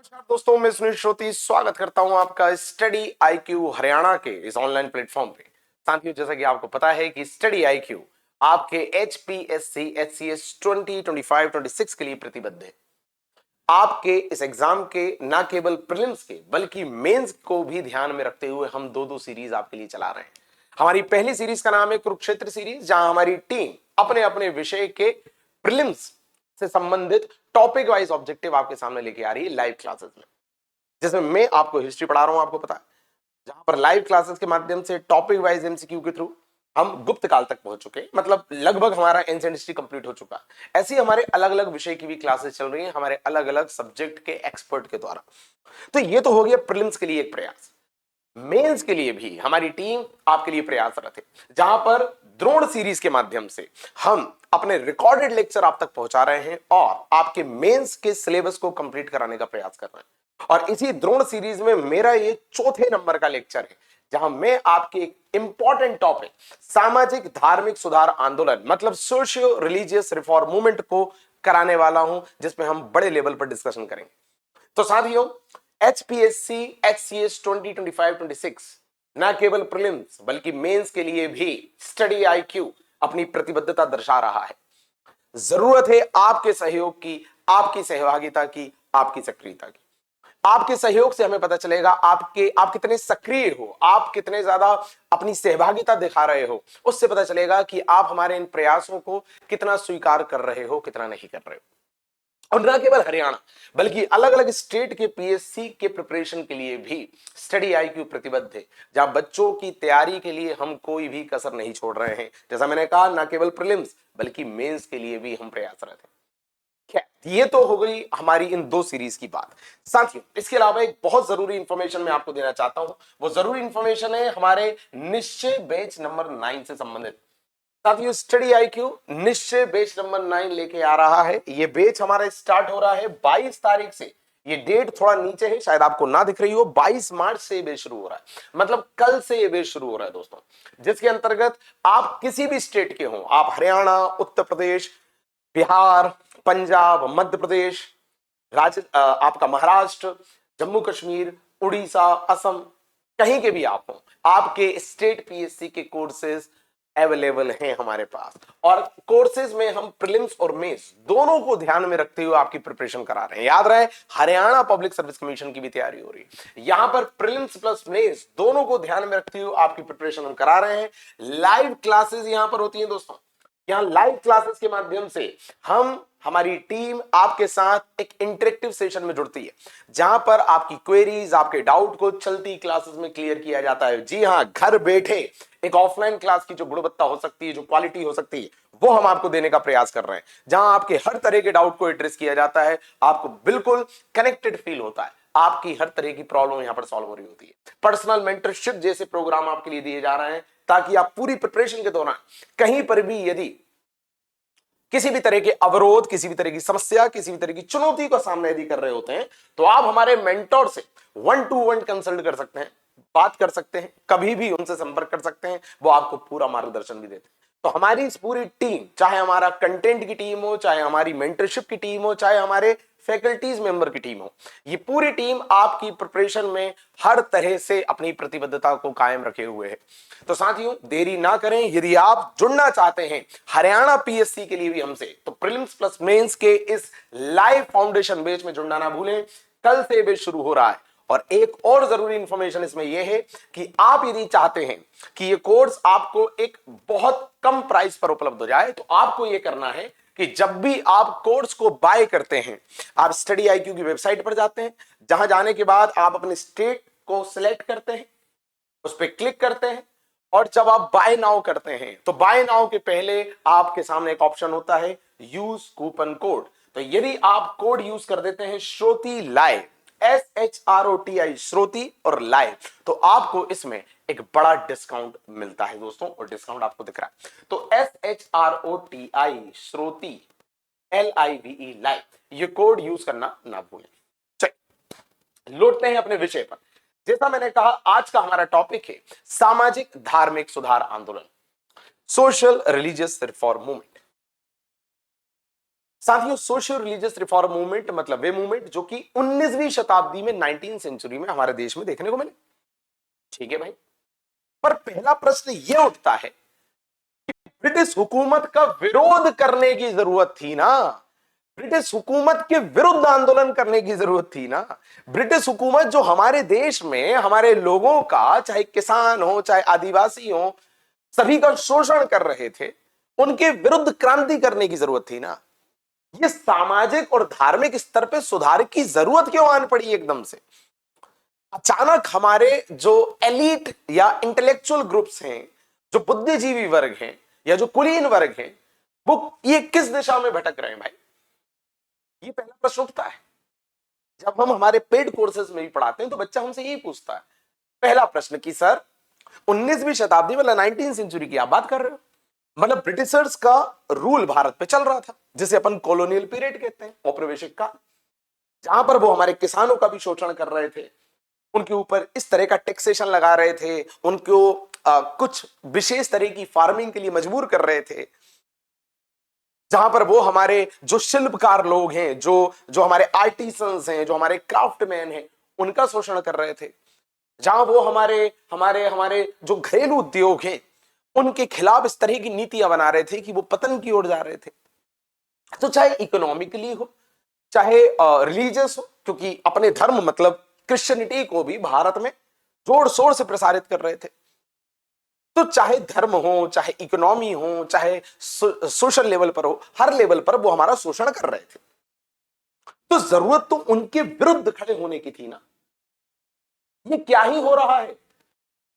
नमस्कार दोस्तों, मैं सुनील श्रोती स्वागत करता हूं आपका स्टडी आईक्यू हरियाणा के इस ऑनलाइन प्लेटफॉर्म पे। साथियों, जैसा कि आपको पता है कि स्टडी आईक्यू आपके एचपीएससी एचसीएस 2025 26 के लिए प्रतिबद्ध है। आपके इस एग्जाम के न केवल प्रीलिम्स के बल्कि मेंस को भी ध्यान में रखते हुए हम दो सीरीज आपके लिए चला रहे हैं। हमारी पहली सीरीज का नाम है कुरुक्षेत्र सीरीज, जहां हमारी टीम अपने अपने विषय के प्रीलिम्स से संबंधित टॉपिक वाइज ऑब्जेक्टिव आपके सामने लेके आ रही है लाइव क्लासेस में। जिसमें मैं आपको हिस्ट्री पढ़ा रहा हूं, आपको पता है, जहां पर लाइव क्लासेस के माध्यम से टॉपिक वाइज एमसीक्यू के थ्रू हम गुप्त काल तक पहुंच चुके, मतलब लगभग हमारा एंशिएंट हिस्ट्री कंप्लीट हो चुका। ऐसी हमारे अलग अलग विषय की भी क्लासेस चल रही हैं हमारे अलग अलग सब्जेक्ट के एक्सपर्ट के द्वारा। तो ये तो हो गया प्रीलिम्स के लिए एक प्रयास। मेंस के लिए भी हमारी टीम आपके लिए प्रयासरत है, जहां पर द्रोण सीरीज के माध्यम से हम अपने रिकॉर्डेड लेक्चर आप तक पहुंचा रहे हैं और आपके मेंस के सिलेबस को कंप्लीट कराने का प्रयास कर रहे हैं। और इसी द्रोण सीरीज में मेरा ये चौथे नंबर का लेक्चर है, जहां मैं आपके एक इंपॉर्टेंट टॉपिक सामाजिक धार्मिक सुधार आंदोलन मतलब सोशियो रिलीजियस रिफॉर्म मूवमेंट को कराने वाला हूं, जिसमें हम बड़े लेवल पर डिस्कशन करेंगे। तो साथियों, एचपीएससी एचसीएस 2025 26 न केवल प्रीलिम्स बल्कि मेंस के लिए भी स्टडी आईक्यू अपनी प्रतिबद्धता दर्शा रहा है। जरूरत है आपके सहयोग की, आपकी सहभागिता की, आपकी सक्रियता की। आपके सहयोग से हमें पता चलेगा आप कितने सक्रिय हो, आप कितने ज्यादा अपनी सहभागिता दिखा रहे हो। उससे पता चलेगा कि आप हमारे इन प्रयासों को कितना स्वीकार कर रहे हो, कितना नहीं कर रहे हो। और न केवल हरियाणा बल्कि अलग अलग स्टेट के पीएससी के प्रिपरेशन के लिए भी स्टडी आईक्यू प्रतिबद्ध है, जहां बच्चों की तैयारी के लिए हम कोई भी कसर नहीं छोड़ रहे हैं। जैसा मैंने कहा, न केवल प्रीलिम्स बल्कि मेंस के लिए भी हम प्रयासरत हैं। ये तो हो गई हमारी इन दो सीरीज की बात। साथियों, इसके अलावा एक बहुत जरूरी इंफॉर्मेशन मैं आपको देना चाहता हूं। वो जरूरी इंफॉर्मेशन है हमारे निश्चय बैच नंबर 9 से संबंधित। साथियों, स्टडी आईक्यू निश्चय बैच नंबर 9 लेके आ रहा है। ये बैच हमारा स्टार्ट हो रहा है 22 तारीख से। ये डेट थोड़ा नीचे है, शायद आपको ना दिख रही हो। 22 मार्च से ये बैच शुरू हो रहा है, मतलब कल से ये बैच शुरू हो रहा है दोस्तों, जिसके अंतर्गत आप किसी भी स्टेट के हो, आप हरियाणा, उत्तर प्रदेश, बिहार, पंजाब, मध्य प्रदेश, आपका महाराष्ट्र, जम्मू कश्मीर, उड़ीसा, असम, कहीं के भी आप हो, आपके स्टेट पीएससी के कोर्सेज अवेलेबल हैं हमारे पास। और कोर्सेज में हम प्रीलिम्स और मेंस दोनों को ध्यान में रखते हुए आपकी प्रिपरेशन करा रहे हैं। याद रहे, हरियाणा पब्लिक सर्विस कमीशन की भी तैयारी हो रही है। यहां पर प्रीलिम्स प्लस मेंस दोनों को ध्यान में रखते हुए आपकी प्रिपरेशन हम करा रहे हैं। लाइव क्लासेस यहां पर होती हैं दोस्तों। यहां लाइव क्लासेस के माध्यम से हमारी टीम आपके साथ एक इंटरेक्टिव सेशन में जुड़ती है, जहां पर आपकी क्वेरीज, आपके डाउट को चलती क्लासेस में क्लियर किया जाता है। जी हां, घर बैठे एक ऑफलाइन क्लास की जो गुणवत्ता हो सकती है, जो क्वालिटी हो सकती है, वो हम आपको देने का प्रयास कर रहे हैं, जहां आपके हर तरह के डाउट को एड्रेस किया जाता है। आपको बिल्कुल कनेक्टेड फील होता है, आपकी हर तरह की प्रॉब्लम यहां पर सॉल्व हो रही होती है। पर्सनल मेंटरशिप जैसे प्रोग्राम आपके लिए दिए जा रहे हैं, ताकि आप पूरी प्रिपरेशन के दौरान कहीं पर भी यदि किसी भी तरह के अवरोध, किसी भी तरह की समस्या, किसी भी तरह की चुनौती का सामना यदि कर रहे होते हैं, तो आप हमारे मेंटोर से 1-to-1 कंसल्ट कर सकते हैं, बात कर सकते हैं, कभी भी उनसे संपर्क कर सकते हैं। वो आपको पूरा मार्गदर्शन भी देते हैं। तो हमारी इस पूरी टीम, चाहे हमारा कंटेंट की टीम हो, चाहे हमारी मेंटरशिप की टीम हो, चाहे हमारे फैकल्टीज मेंबर की टीम हो, ये पूरी टीम आपकी प्रिपरेशन में हर तरह से अपनी प्रतिबद्धता को कायम रखे हुए है। तो साथियों, देरी ना करें। यदि आप जुड़ना चाहते हैं हरियाणा पीएससी के लिए भी हमसे, तो प्रीलिम्स प्लस मेंस के इस लाइव फाउंडेशन बैच में जुड़ना ना भूलें। कल से बैच शुरू हो रहा है। और एक और जरूरी इंफॉर्मेशन इसमें यह है कि आप यदि चाहते हैं कि यह कोर्स आपको एक बहुत कम प्राइस पर उपलब्ध हो जाए, तो आपको यह करना है कि जब भी आप कोर्स को बाय करते हैं, आप स्टडी आईक्यू की वेबसाइट पर जाते हैं, जहां जाने के बाद आप अपने स्टेट को सिलेक्ट करते हैं, उस पर क्लिक करते हैं, और जब आप बाय नाउ करते हैं, तो बाय नाउ के पहले आपके सामने एक ऑप्शन होता है यूज कूपन कोड। तो यदि आप कोड यूज कर देते हैं श्रोती लाइव, SHROTI, श्रोती और लाइव, तो आपको इसमें एक बड़ा डिस्काउंट मिलता है दोस्तों, और डिस्काउंट आपको दिख रहा है। तो SHROTI, श्रोती, LIVE, लाइव, ये कोड यूज करना ना भूलें। चलिए लौटते हैं अपने विषय पर। जैसा मैंने कहा, आज का हमारा टॉपिक है सामाजिक धार्मिक सुधार आंदोलन, सोशल रिलीजियस रिफॉर्म मूवमेंट। साथियों, सोशियो रिलीजियस रिफॉर्म मूवमेंट मतलब वे मूवमेंट जो कि 19वीं शताब्दी में, 19th सेंचुरी में हमारे देश में देखने को मिले। ठीक है भाई, पर पहला प्रश्न यह उठता है कि ब्रिटिश हुकूमत का विरोध करने की जरूरत थी ना, ब्रिटिश हुकूमत के विरुद्ध आंदोलन करने की जरूरत थी ना। ब्रिटिश हुकूमत जो हमारे देश में हमारे लोगों का, चाहे किसान हो चाहे आदिवासी हो, सभी का शोषण कर रहे थे, उनके विरुद्ध क्रांति करने की जरूरत थी ना। ये सामाजिक और धार्मिक स्तर पे सुधार की जरूरत क्यों आन पड़ी एकदम से? अचानक हमारे जो एलीट या इंटेलेक्चुअल ग्रुप्स हैं, जो बुद्धिजीवी वर्ग हैं या जो कुलीन वर्ग हैं, वो ये किस दिशा में भटक रहे हैं भाई? ये पहला प्रश्न उठता है। जब हम हमारे पेड कोर्सेज में भी पढ़ाते हैं तो बच्चा हमसे यही पूछता है, पहला प्रश्न कि सर 19वीं शताब्दी मतलब 19th सेंचुरी की आप बात कर रहे हो, मतलब ब्रिटिशर्स का रूल भारत पे चल रहा था, जिसे अपन कॉलोनियल पीरियड कहते हैं, औपनिवेशिक काल, जहां पर वो हमारे किसानों का भी शोषण कर रहे थे, उनके ऊपर इस तरह का टैक्सेशन लगा रहे थे, उनको कुछ विशेष तरह की फार्मिंग के लिए मजबूर कर रहे थे, जहां पर वो हमारे जो शिल्पकार लोग हैं, जो जो हमारे आर्टिसंस हैं, जो हमारे क्राफ्टमैन हैं, उनका शोषण कर रहे थे, जहां वो हमारे हमारे हमारे जो घरेलू उद्योग हैं, उनके खिलाफ इस तरह की नीतियां बना रहे थे कि वो पतन की ओर जा रहे थे। तो चाहे इकोनॉमिकली हो, चाहे रिलीजियस हो, क्योंकि अपने धर्म मतलब क्रिश्चियनिटी को भी भारत में जोर शोर से प्रसारित कर रहे थे। तो चाहे धर्म हो, चाहे इकोनॉमी हो, चाहे सोशल लेवल पर हो, हर लेवल पर वो हमारा शोषण कर रहे थे। तो जरूरत तो उनके विरुद्ध खड़े होने की थी ना। ये क्या ही हो रहा है?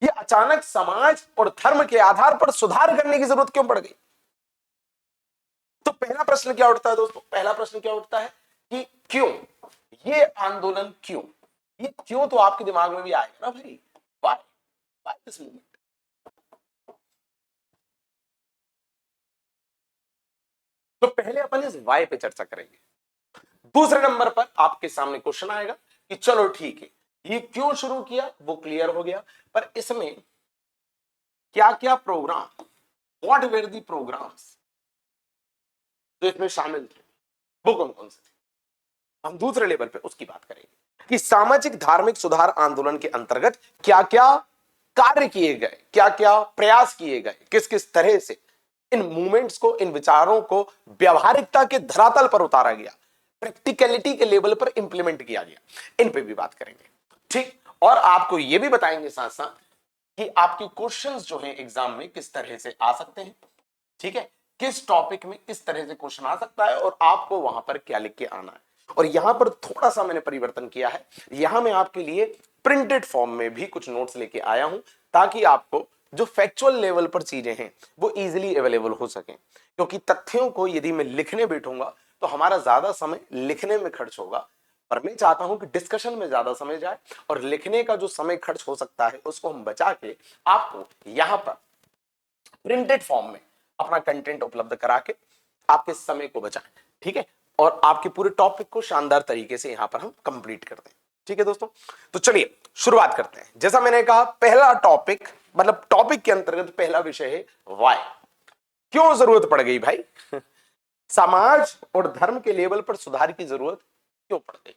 ये अचानक समाज और धर्म के आधार पर सुधार करने की जरूरत क्यों पड़ गई? तो पहला प्रश्न क्या उठता है दोस्तों? पहला प्रश्न क्या उठता है कि क्यों ये आंदोलन, क्यों? ये क्यों तो आपके दिमाग में भी आएगा ना भाई, व्हाई व्हाई दिस मूवमेंट। तो पहले अपन इस व्हाई पे चर्चा करेंगे। दूसरे नंबर पर आपके सामने क्वेश्चन आएगा कि चलो ठीक है, ये क्यों शुरू किया वो क्लियर हो गया, पर इसमें क्या क्या program, what were the programs जो इसमें शामिल थे, वो कौन कौन से थे, हम दूसरे लेवल पे उसकी बात करेंगे कि सामाजिक धार्मिक सुधार आंदोलन के अंतर्गत क्या क्या कार्य किए गए, क्या क्या प्रयास किए गए, किस किस तरह से इन मूवमेंट्स को, इन विचारों को व्यवहारिकता के धरातल पर उतारा गया, प्रैक्टिकलिटी के लेवल पर इंप्लीमेंट किया गया, इन पे भी बात करेंगे। ठीक, और आपको यह भी बताएंगे साथ साथ कि आपके क्वेश्चंस जो हैं एग्जाम में किस तरह से आ सकते हैं। ठीक है, किस टॉपिक में किस तरह से क्वेश्चन आ सकता है और आपको वहां पर क्या लिख के आना है। और यहां पर थोड़ा सा मैंने परिवर्तन किया है, यहां मैं आपके लिए प्रिंटेड फॉर्म में भी कुछ नोट्स लेके आया हूं, ताकि आपको जो फैक्चुअल लेवल पर चीजें हैं वो इजीली अवेलेबल हो सके। क्योंकि तथ्यों को यदि मैं लिखने बैठूंगा तो हमारा ज्यादा समय लिखने में खर्च होगा, पर मैं चाहता हूं कि डिस्कशन में ज्यादा समय जाए और लिखने का जो समय खर्च हो सकता है उसको हम बचा के आपको यहां पर प्रिंटेड फॉर्म में अपना कंटेंट उपलब्ध करा के आपके समय को बचाएं। ठीक है, और आपके पूरे टॉपिक को शानदार तरीके से यहां पर हम कंप्लीट कर दें। ठीक है दोस्तों, तो चलिए शुरुआत करते हैं। जैसा मैंने कहा, पहला टॉपिक मतलब टॉपिक के अंतर्गत पहला विषय है व्हाई, क्यों जरूरत पड़ गई भाई समाज और धर्म के लेवल पर सुधार की जरूरत क्यों पड़ गई?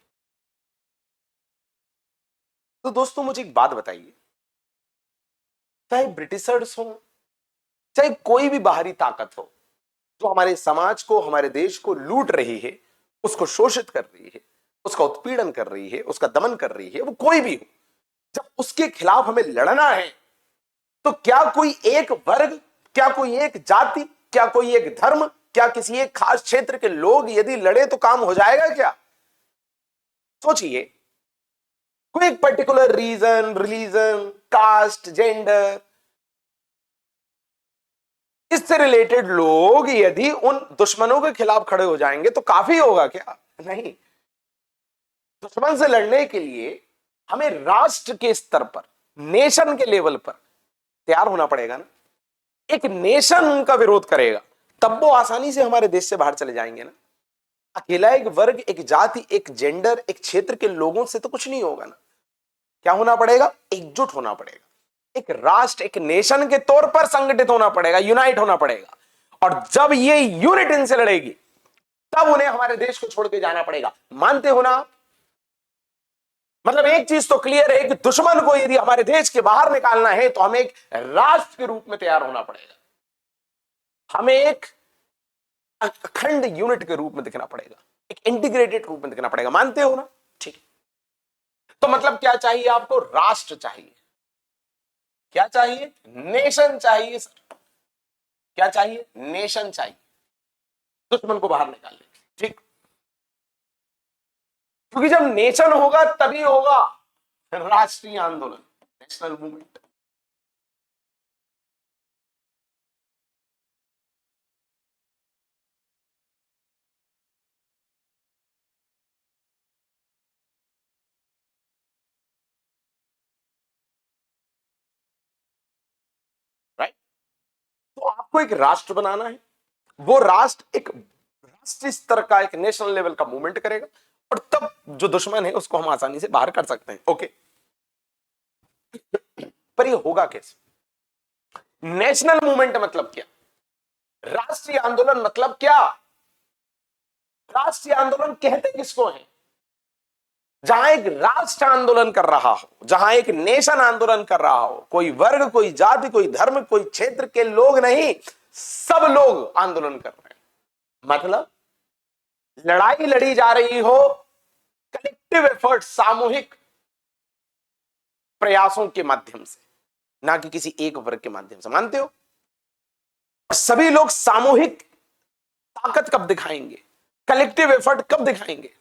तो दोस्तों मुझे एक बात बताइए, चाहे ब्रिटिशर्स हो, चाहे कोई भी बाहरी ताकत हो जो हमारे समाज को, हमारे देश को लूट रही है, उसको शोषित कर रही है, उसका उत्पीड़न कर रही है, उसका दमन कर रही है, वो कोई भी हो, जब उसके खिलाफ हमें लड़ना है तो क्या कोई एक वर्ग, क्या कोई एक जाति, क्या कोई एक धर्म, क्या किसी एक खास क्षेत्र के लोग यदि लड़े तो काम हो जाएगा क्या? सोचिए, कोई एक particular region, religion, caste, gender, इससे रिलेटेड लोग यदि उन दुश्मनों के खिलाफ खड़े हो जाएंगे तो काफी होगा क्या? नहीं, दुश्मन से लड़ने के लिए हमें राष्ट्र के स्तर पर, नेशन के लेवल पर तैयार होना पड़ेगा ना। एक नेशन उनका विरोध करेगा तब वो आसानी से हमारे देश से बाहर चले जाएंगे ना। अकेला एक वर्ग, एक जाति, एक जेंडर, एक क्षेत्र के लोगों से तो कुछ नहीं होगा ना। क्या होना पड़ेगा? एकजुट होना पड़ेगा, एक राष्ट्र, एक नेशन के तौर पर संगठित होना पड़ेगा, यूनाइट होना पड़ेगा। और जब ये यूनिट इनसे लड़ेगी तब उन्हें हमारे देश को छोड़ के जाना पड़ेगा। मानते हो ना आप? मतलब एक चीज तो क्लियर है कि दुश्मन को यदि हमारे देश के बाहर निकालना है तो हमें एक राष्ट्र के रूप में तैयार होना पड़ेगा, हमें एक अखंड यूनिट के रूप में दिखना पड़ेगा, एक इंटीग्रेटेड रूप में दिखना पड़ेगा। मानते हो ना? ठीक। तो मतलब क्या चाहिए आपको? राष्ट्र चाहिए। क्या चाहिए? नेशन चाहिए सर। क्या चाहिए? नेशन चाहिए, दुश्मन को बाहर निकालने। ठीक। क्योंकि जब नेशन होगा तभी होगा राष्ट्रीय आंदोलन, नेशनल मूवमेंट। राइट। तो आपको एक राष्ट्र बनाना है, वो राष्ट्र एक राष्ट्रीय स्तर का, एक नेशनल लेवल का मूवमेंट करेगा, और तब जो दुश्मन है उसको हम आसानी से बाहर कर सकते हैं। ओके। पर ये होगा कैसे? नेशनल मूवमेंट मतलब क्या? राष्ट्रीय आंदोलन मतलब क्या? राष्ट्रीय आंदोलन कहते किसको है? जहां एक राष्ट्र आंदोलन कर रहा हो, जहां एक नेशन आंदोलन कर रहा हो, कोई वर्ग, कोई जाति, कोई धर्म, कोई क्षेत्र के लोग नहीं, सब लोग आंदोलन कर रहे हैं। मतलब लड़ाई लड़ी जा रही हो कलेक्टिव एफर्ट, सामूहिक प्रयासों के माध्यम से, ना कि किसी एक वर्ग के माध्यम से। मानते हो? सभी लोग सामूहिक ताकत कब दिखाएंगे, कलेक्टिव एफर्ट कब दिखाएंगे?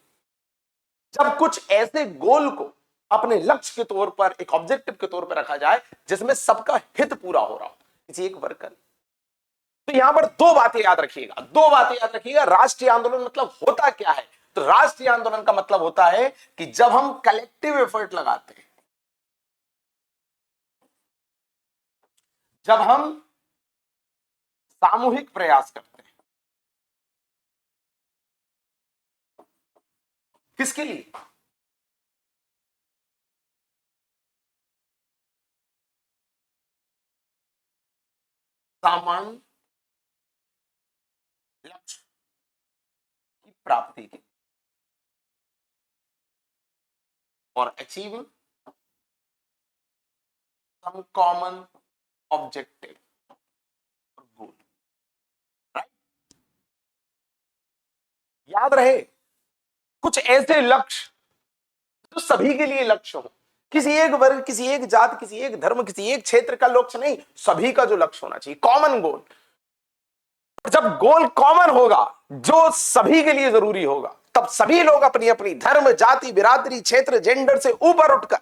जब कुछ ऐसे गोल को अपने लक्ष्य के तौर पर, एक ऑब्जेक्टिव के तौर पर रखा जाए जिसमें सबका हित पूरा हो रहा हो, किसी एक वर्ग का। तो यहां पर दो बातें याद रखिएगा, दो बातें याद रखिएगा। राष्ट्रीय आंदोलन मतलब होता क्या है? तो राष्ट्रीय आंदोलन का मतलब होता है कि जब हम कलेक्टिव एफर्ट लगाते हैं, जब हम सामूहिक प्रयास करते हैं। किसके लिए? सामान्य लक्ष्य की प्राप्ति के, और अचीविंग सम कॉमन ऑब्जेक्टिव और गोल। राइट। याद रहे, कुछ ऐसे लक्ष्य जो सभी के लिए लक्ष्य हो, किसी एक वर्ग, किसी एक जाति, किसी एक धर्म, किसी एक क्षेत्र का लक्ष्य नहीं, सभी का जो लक्ष्य होना चाहिए, कॉमन गोल। जब गोल कॉमन होगा, जो सभी के लिए जरूरी होगा, तब सभी लोग अपनी अपनी धर्म, जाति, बिरादरी, क्षेत्र, जेंडर से ऊपर उठकर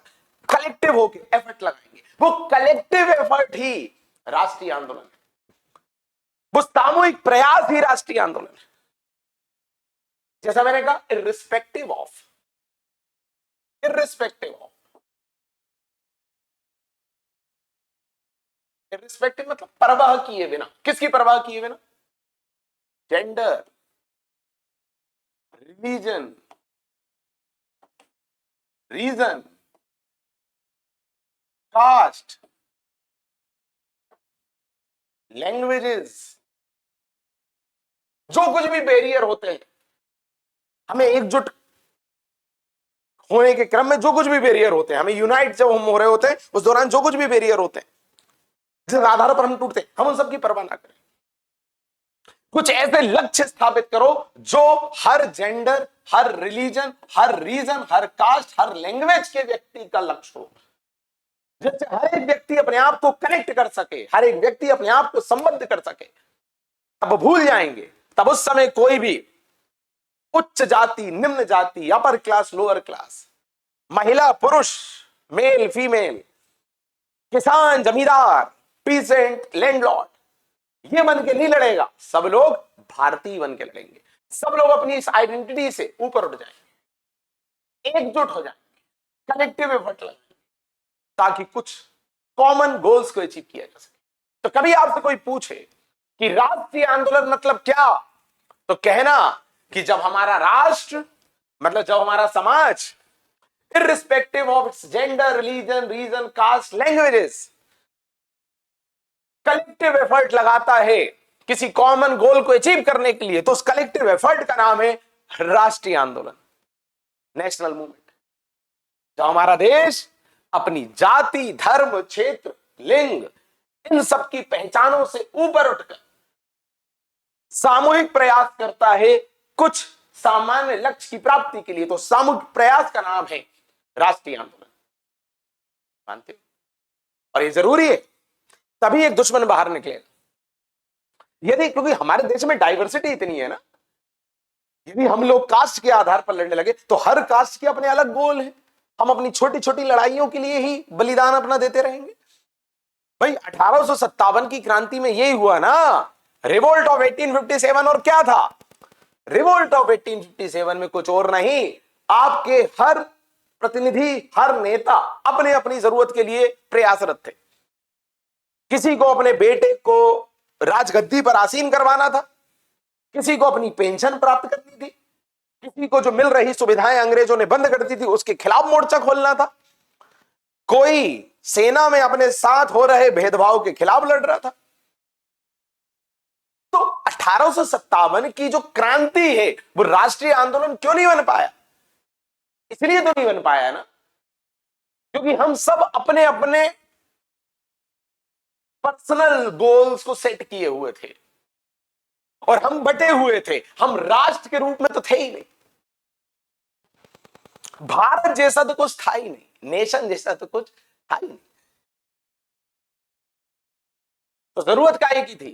कलेक्टिव होकर एफर्ट लगाएंगे। वो कलेक्टिव एफर्ट ही राष्ट्रीय आंदोलन है, वो सामूहिक प्रयास ही राष्ट्रीय आंदोलन है। जैसा मैंने कहा, irrespective of, irrespective of, irrespective मतलब परवाह किए बिना। किसकी परवाह किए बिना? Gender, religion, region, caste, languages, जो कुछ भी बैरियर होते हैं, हमें एकजुट होने के क्रम में जो कुछ भी बैरियर होते हैं, हमें यूनाइट जब हम हो रहे होते हैं, उस दौरान जो कुछ भी बैरियर होते हैं जिस आधार पर हम टूटते हैं, हम उन सबकी परवाह ना करें। कुछ ऐसे लक्ष्य स्थापित करो जो हर जेंडर, हर रिलीजन, हर रीजन, हर कास्ट, हर लैंग्वेज के व्यक्ति का लक्ष्य हो, जिससे हर एक व्यक्ति अपने आप को कनेक्ट कर सके, हर एक व्यक्ति अपने आप को संबद्ध कर सके। तब भूल जाएंगे, तब उस समय कोई भी उच्च जाति, निम्न जाति, अपर क्लास, लोअर क्लास, महिला, पुरुष, मेल, फीमेल, किसान, जमींदार, पीसेंट, लैंडलॉर्ड, ये बन के नहीं लड़ेगा। सब लोग भारतीय बन के लड़ेंगे, सब लोग अपनी इस आइडेंटिटी से ऊपर उठ जाएंगे, एकजुट हो जाएंगे, कलेक्टिव एफर्ट लगाएंगे, ताकि कुछ कॉमन गोल्स को अचीव किया जा सके। तो कभी आपसे कोई पूछे कि राष्ट्रीय आंदोलन मतलब क्या, तो कहना कि जब हमारा राष्ट्र, मतलब जब हमारा समाज, irrespective of its gender, religion, region, caste, languages, collective effort लगाता है किसी कॉमन गोल को अचीव करने के लिए, तो उस कलेक्टिव एफर्ट का नाम है राष्ट्रीय आंदोलन, नेशनल मूवमेंट। जो हमारा देश अपनी जाति, धर्म, क्षेत्र, लिंग, इन सब की पहचानों से ऊपर उठकर सामूहिक प्रयास करता है कुछ सामान्य लक्ष्य की प्राप्ति के लिए, तो सामूहिक प्रयास का नाम है राष्ट्रीय आंदोलन। मानते हो? और ये जरूरी है, तभी एक दुश्मन बाहर निकलेगा। यदि, क्योंकि हमारे देश में डाइवर्सिटी इतनी है ना, यदि हम लोग कास्ट के आधार पर लड़ने लगे तो हर कास्ट के अपने अलग गोल हैं, हम अपनी छोटी छोटी लड़ाइयों के लिए ही बलिदान अपना देते रहेंगे। भाई 1857 की क्रांति में यही हुआ ना, रिवोल्ट ऑफ 1857। और क्या था रिवोल्ट ऑफ 1857 में? कुछ और नहीं, आपके हर प्रतिनिधि, हर नेता अपने अपनी जरूरत के लिए प्रयासरत थे। किसी को अपने बेटे को राजगद्दी पर आसीन करवाना था, किसी को अपनी पेंशन प्राप्त करनी थी, किसी को जो मिल रही सुविधाएं अंग्रेजों ने बंद कर दी थी उसके खिलाफ मोर्चा खोलना था, कोई सेना में अपने साथ हो रहे भेदभाव के खिलाफ लड़ रहा था। तो 1857 की जो क्रांति है वो राष्ट्रीय आंदोलन क्यों नहीं बन पाया? इसलिए तो नहीं बन पाया ना क्योंकि हम सब अपने अपने पर्सनल गोल्स को सेट किए हुए थे और हम बटे हुए थे, हम राष्ट्र के रूप में तो थे ही नहीं। भारत जैसा तो कुछ था ही नहीं, नेशन जैसा तो कुछ था ही नहीं। तो जरूरत काहे की थी?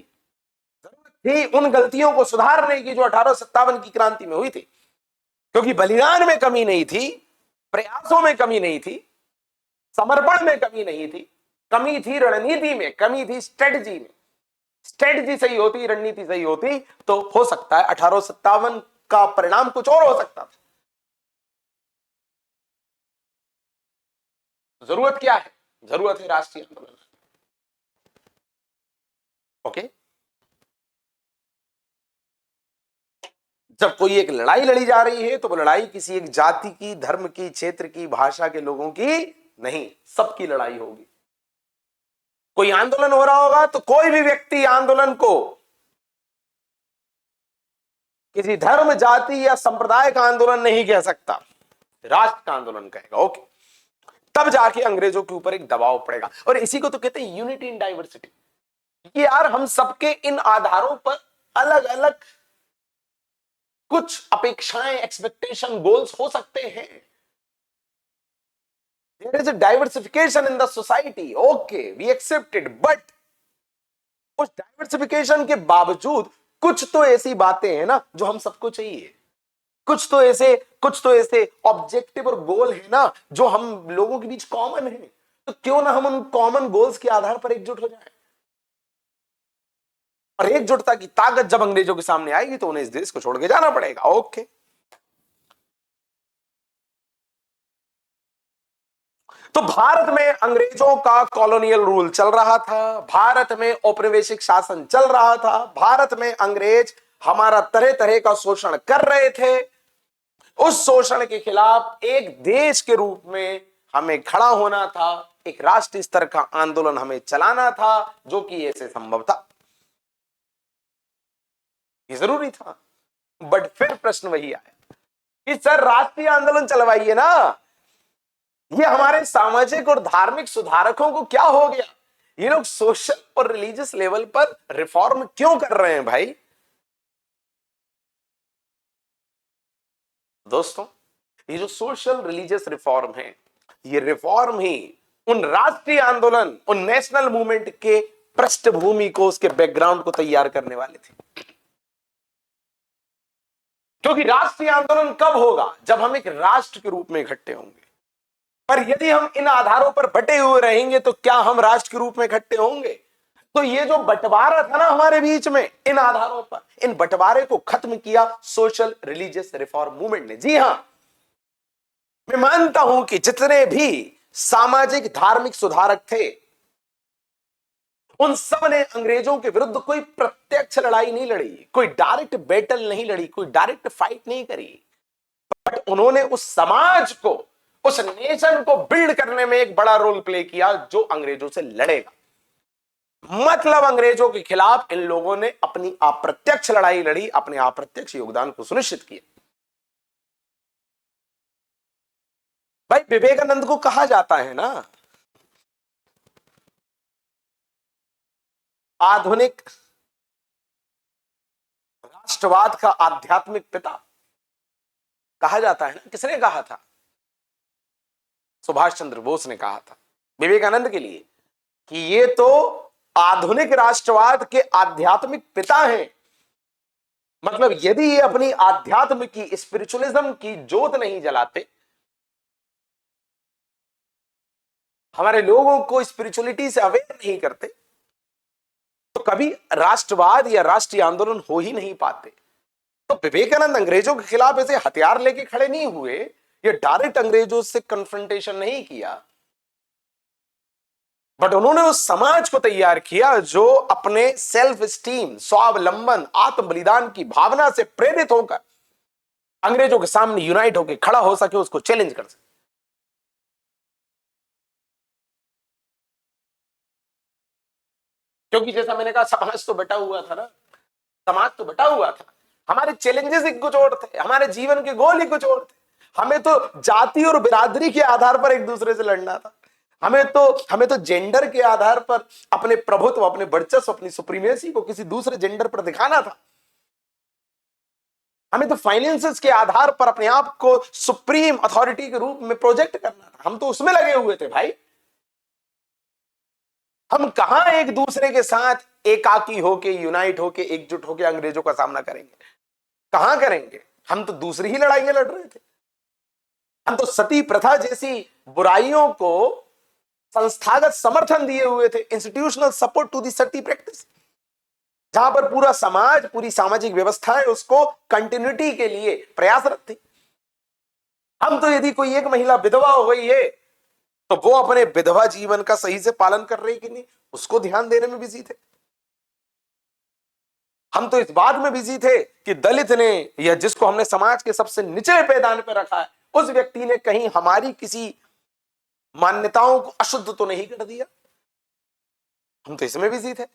जरूरत थी उन गलतियों को सुधारने की जो 1857 की क्रांति में हुई थी, क्योंकि बलिदान में कमी नहीं थी, प्रयासों में कमी नहीं थी, समर्पण में कमी नहीं थी, कमी थी रणनीति में, कमी थी स्ट्रेटजी में। स्ट्रेटजी सही होती, रणनीति सही होती तो हो सकता है 1857 का परिणाम कुछ और हो सकता था। जरूरत क्या है? जरूरत है राष्ट्रीय आंदोलन। ओके, जब कोई एक लड़ाई लड़ी जा रही है तो वो लड़ाई किसी एक जाति की, धर्म की, क्षेत्र की, भाषा के लोगों की नहीं, सबकी लड़ाई होगी। कोई आंदोलन हो रहा होगा तो कोई भी व्यक्ति आंदोलन को किसी धर्म, जाति या संप्रदाय का आंदोलन नहीं कह सकता, राष्ट्र का आंदोलन कहेगा। ओके, तब जाके अंग्रेजों के ऊपर एक दबाव पड़ेगा। और इसी को तो कहते हैं यूनिटी इन डाइवर्सिटी, कि यार हम सबके इन आधारों पर अलग अलग कुछ अपेक्षाएं, एक्सपेक्टेशन, गोल्स हो सकते हैं। There is a diversification in the society. Okay, we accept it, but उस डाइवर्सिफिकेशन के बावजूद कुछ तो ऐसी बातें हैं ना जो हम सबको चाहिए, कुछ तो ऐसे ऑब्जेक्टिव और गोल है ना जो हम लोगों के बीच कॉमन है। तो क्यों ना हम उन कॉमन गोल्स के आधार पर एकजुट हो जाएं। और एकजुटता की ताकत जब अंग्रेजों के सामने आएगी तो उन्हें इस देश को छोड़ के जाना पड़ेगा। ओके, तो भारत में अंग्रेजों का कॉलोनियल रूल चल रहा था, भारत में औपनिवेशिक शासन चल रहा था, भारत में अंग्रेज हमारा तरह तरह का शोषण कर रहे थे। उस शोषण के खिलाफ एक देश के रूप में हमें खड़ा होना था, एक राष्ट्रीय स्तर का आंदोलन हमें चलाना था, जो कि ऐसे संभव था, ये जरूरी था। बट फिर प्रश्न वही आया कि सर राष्ट्रीय आंदोलन चलवाइए ना, ये हमारे सामाजिक और धार्मिक सुधारकों को क्या हो गया? ये लोग सोशल और रिलीजियस लेवल पर रिफॉर्म क्यों कर रहे हैं भाई? दोस्तों, ये जो सोशल रिलीजियस रिफॉर्म है, ये रिफॉर्म ही उन राष्ट्रीय आंदोलन, उन नेशनल मूवमेंट के पृष्ठभूमि को, उसके बैकग्राउंड को तैयार करने वाले थे। क्योंकि राष्ट्रीय आंदोलन कब होगा? जब हम एक राष्ट्र के रूप में इकट्ठे होंगे। पर यदि हम इन आधारों पर बटे हुए रहेंगे तो क्या हम राष्ट्र के रूप में इकट्ठे होंगे? तो ये जो बंटवारा था ना हमारे बीच में इन आधारों पर, इन बंटवारे को खत्म किया सोशल रिलीजियस रिफॉर्म मूवमेंट ने। जी हां, मैं मानता हूं कि जितने भी सामाजिक धार्मिक सुधारक थे उन सब ने अंग्रेजों के विरुद्ध कोई प्रत्यक्ष लड़ाई नहीं लड़ी, कोई डायरेक्ट बैटल नहीं लड़ी, कोई डायरेक्ट फाइट नहीं करी, बट उन्होंने उस समाज को, उस नेशन को बिल्ड करने में एक बड़ा रोल प्ले किया जो अंग्रेजों से लड़ेगा। मतलब अंग्रेजों के खिलाफ इन लोगों ने अपनी अप्रत्यक्ष लड़ाई लड़ी, अपने अप्रत्यक्ष योगदान को सुनिश्चित किया। भाई विवेकानंद को कहा जाता है ना आधुनिक राष्ट्रवाद का आध्यात्मिक पिता, कहा जाता है ना। किसने कहा था? सुभाष चंद्र बोस ने कहा था विवेकानंद के लिए कि ये तो आधुनिक राष्ट्रवाद के आध्यात्मिक पिता हैं। मतलब यदि ये अपनी आध्यात्म की, स्पिरिचुअलिज्म की ज्योत नहीं जलाते, हमारे लोगों को स्पिरिचुअलिटी से अवेयर नहीं करते, तो कभी राष्ट्रवाद या राष्ट्रीय आंदोलन हो ही नहीं पाते। तो विवेकानंद अंग्रेजों के खिलाफ ऐसे हथियार लेके खड़े नहीं हुए, ये डायरेक्ट अंग्रेजों से कन्फ्रंटेशन नहीं किया, बट उन्होंने उस समाज को तैयार किया जो अपने सेल्फ स्टीम, स्वावलंबन, आत्म बलिदान की भावना से प्रेरित होकर अंग्रेजों के सामने यूनाइट होकर खड़ा हो सके, उसको चैलेंज कर सके। क्योंकि जैसा मैंने कहा, समाज तो बटा हुआ था ना, समाज तो बटा हुआ था। हमारे चैलेंजेस ही कुछ और थे, हमारे जीवन के गोल ही कुछ और थे। हमें तो जाति और बिरादरी के आधार पर एक दूसरे से लड़ना था। हमें तो जेंडर के आधार पर अपने प्रभुत्व, अपने वर्चस्व, अपनी सुप्रीमेसी को किसी दूसरे जेंडर पर दिखाना था। हमें तो फाइनेंसेस के आधार पर अपने आप को सुप्रीम अथॉरिटी के रूप में प्रोजेक्ट करना था। हम तो उसमें लगे हुए थे भाई। हम कहां एक दूसरे के साथ एकाकी होके, यूनाइट होके, एकजुट होके अंग्रेजों का सामना करेंगे? कहां करेंगे? हम तो दूसरी ही लड़ाइयां लड़ रहे थे। हम तो सती प्रथा जैसी बुराइयों को संस्थागत समर्थन दिए हुए थे, institutional support to the sati practice, जहां पर पूरा समाज, पूरी सामाजिक व्यवस्थाएं उसको कंटिन्यूटी के लिए प्रयासरत थी। हम तो यदि कोई एक महिला विधवा हो गई है तो वो अपने विधवा जीवन का सही से पालन कर रही कि नहीं, उसको ध्यान देने में बिजी थे। हम तो इस बात में बिजी थे कि दलित ने, या जिसको हमने समाज के सबसे निचले पैदान पर रखा है, उस व्यक्ति ने कहीं हमारी किसी मान्यताओं को अशुद्ध तो नहीं कर दिया। हम तो इसमें बिजी थे।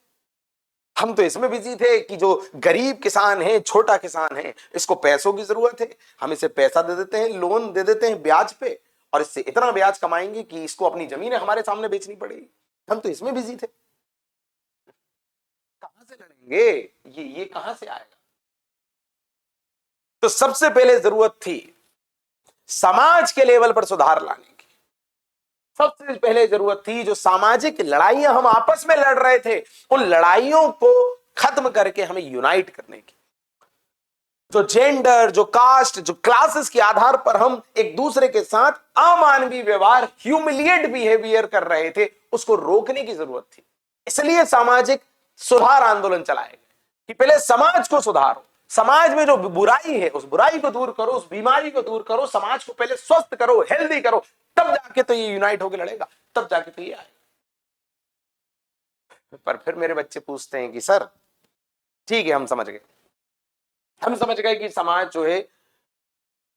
हम तो इसमें बिजी थे कि जो गरीब किसान है, छोटा किसान है, इसको पैसों की जरूरत है, हम इसे पैसा दे देते हैं, लोन दे देते हैं ब्याज पे, और इससे इतना ब्याज कमाएंगे कि इसको अपनी जमीनें हमारे सामने बेचनी पड़ेगी। हम तो इसमें बिजी थे। कहां से लड़ेंगे? ये कहां से आएगा? तो सबसे पहले जरूरत थी समाज के लेवल पर सुधार लाने की। सबसे पहले जरूरत थी, जो सामाजिक लड़ाइयां हम आपस में लड़ रहे थे, उन लड़ाइयों को खत्म करके हमें यूनाइट करने की। जो जेंडर, जो कास्ट, जो क्लासेस के आधार पर हम एक दूसरे के साथ अमानवीय व्यवहार, ह्यूमिलिएट बिहेवियर कर रहे थे, उसको रोकने की जरूरत थी। इसलिए सामाजिक सुधार आंदोलन चलाए गए कि पहले समाज को सुधारो, समाज में जो बुराई है उस बुराई को दूर करो, उस बीमारी को दूर करो, समाज को पहले स्वस्थ करो, हेल्दी करो, तब जाके तो ये यूनाइट होकर लड़ेगा, तब जाके तो ये आएगा। पर फिर मेरे बच्चे पूछते हैं कि सर ठीक है, हम समझ गए कि समाज जो है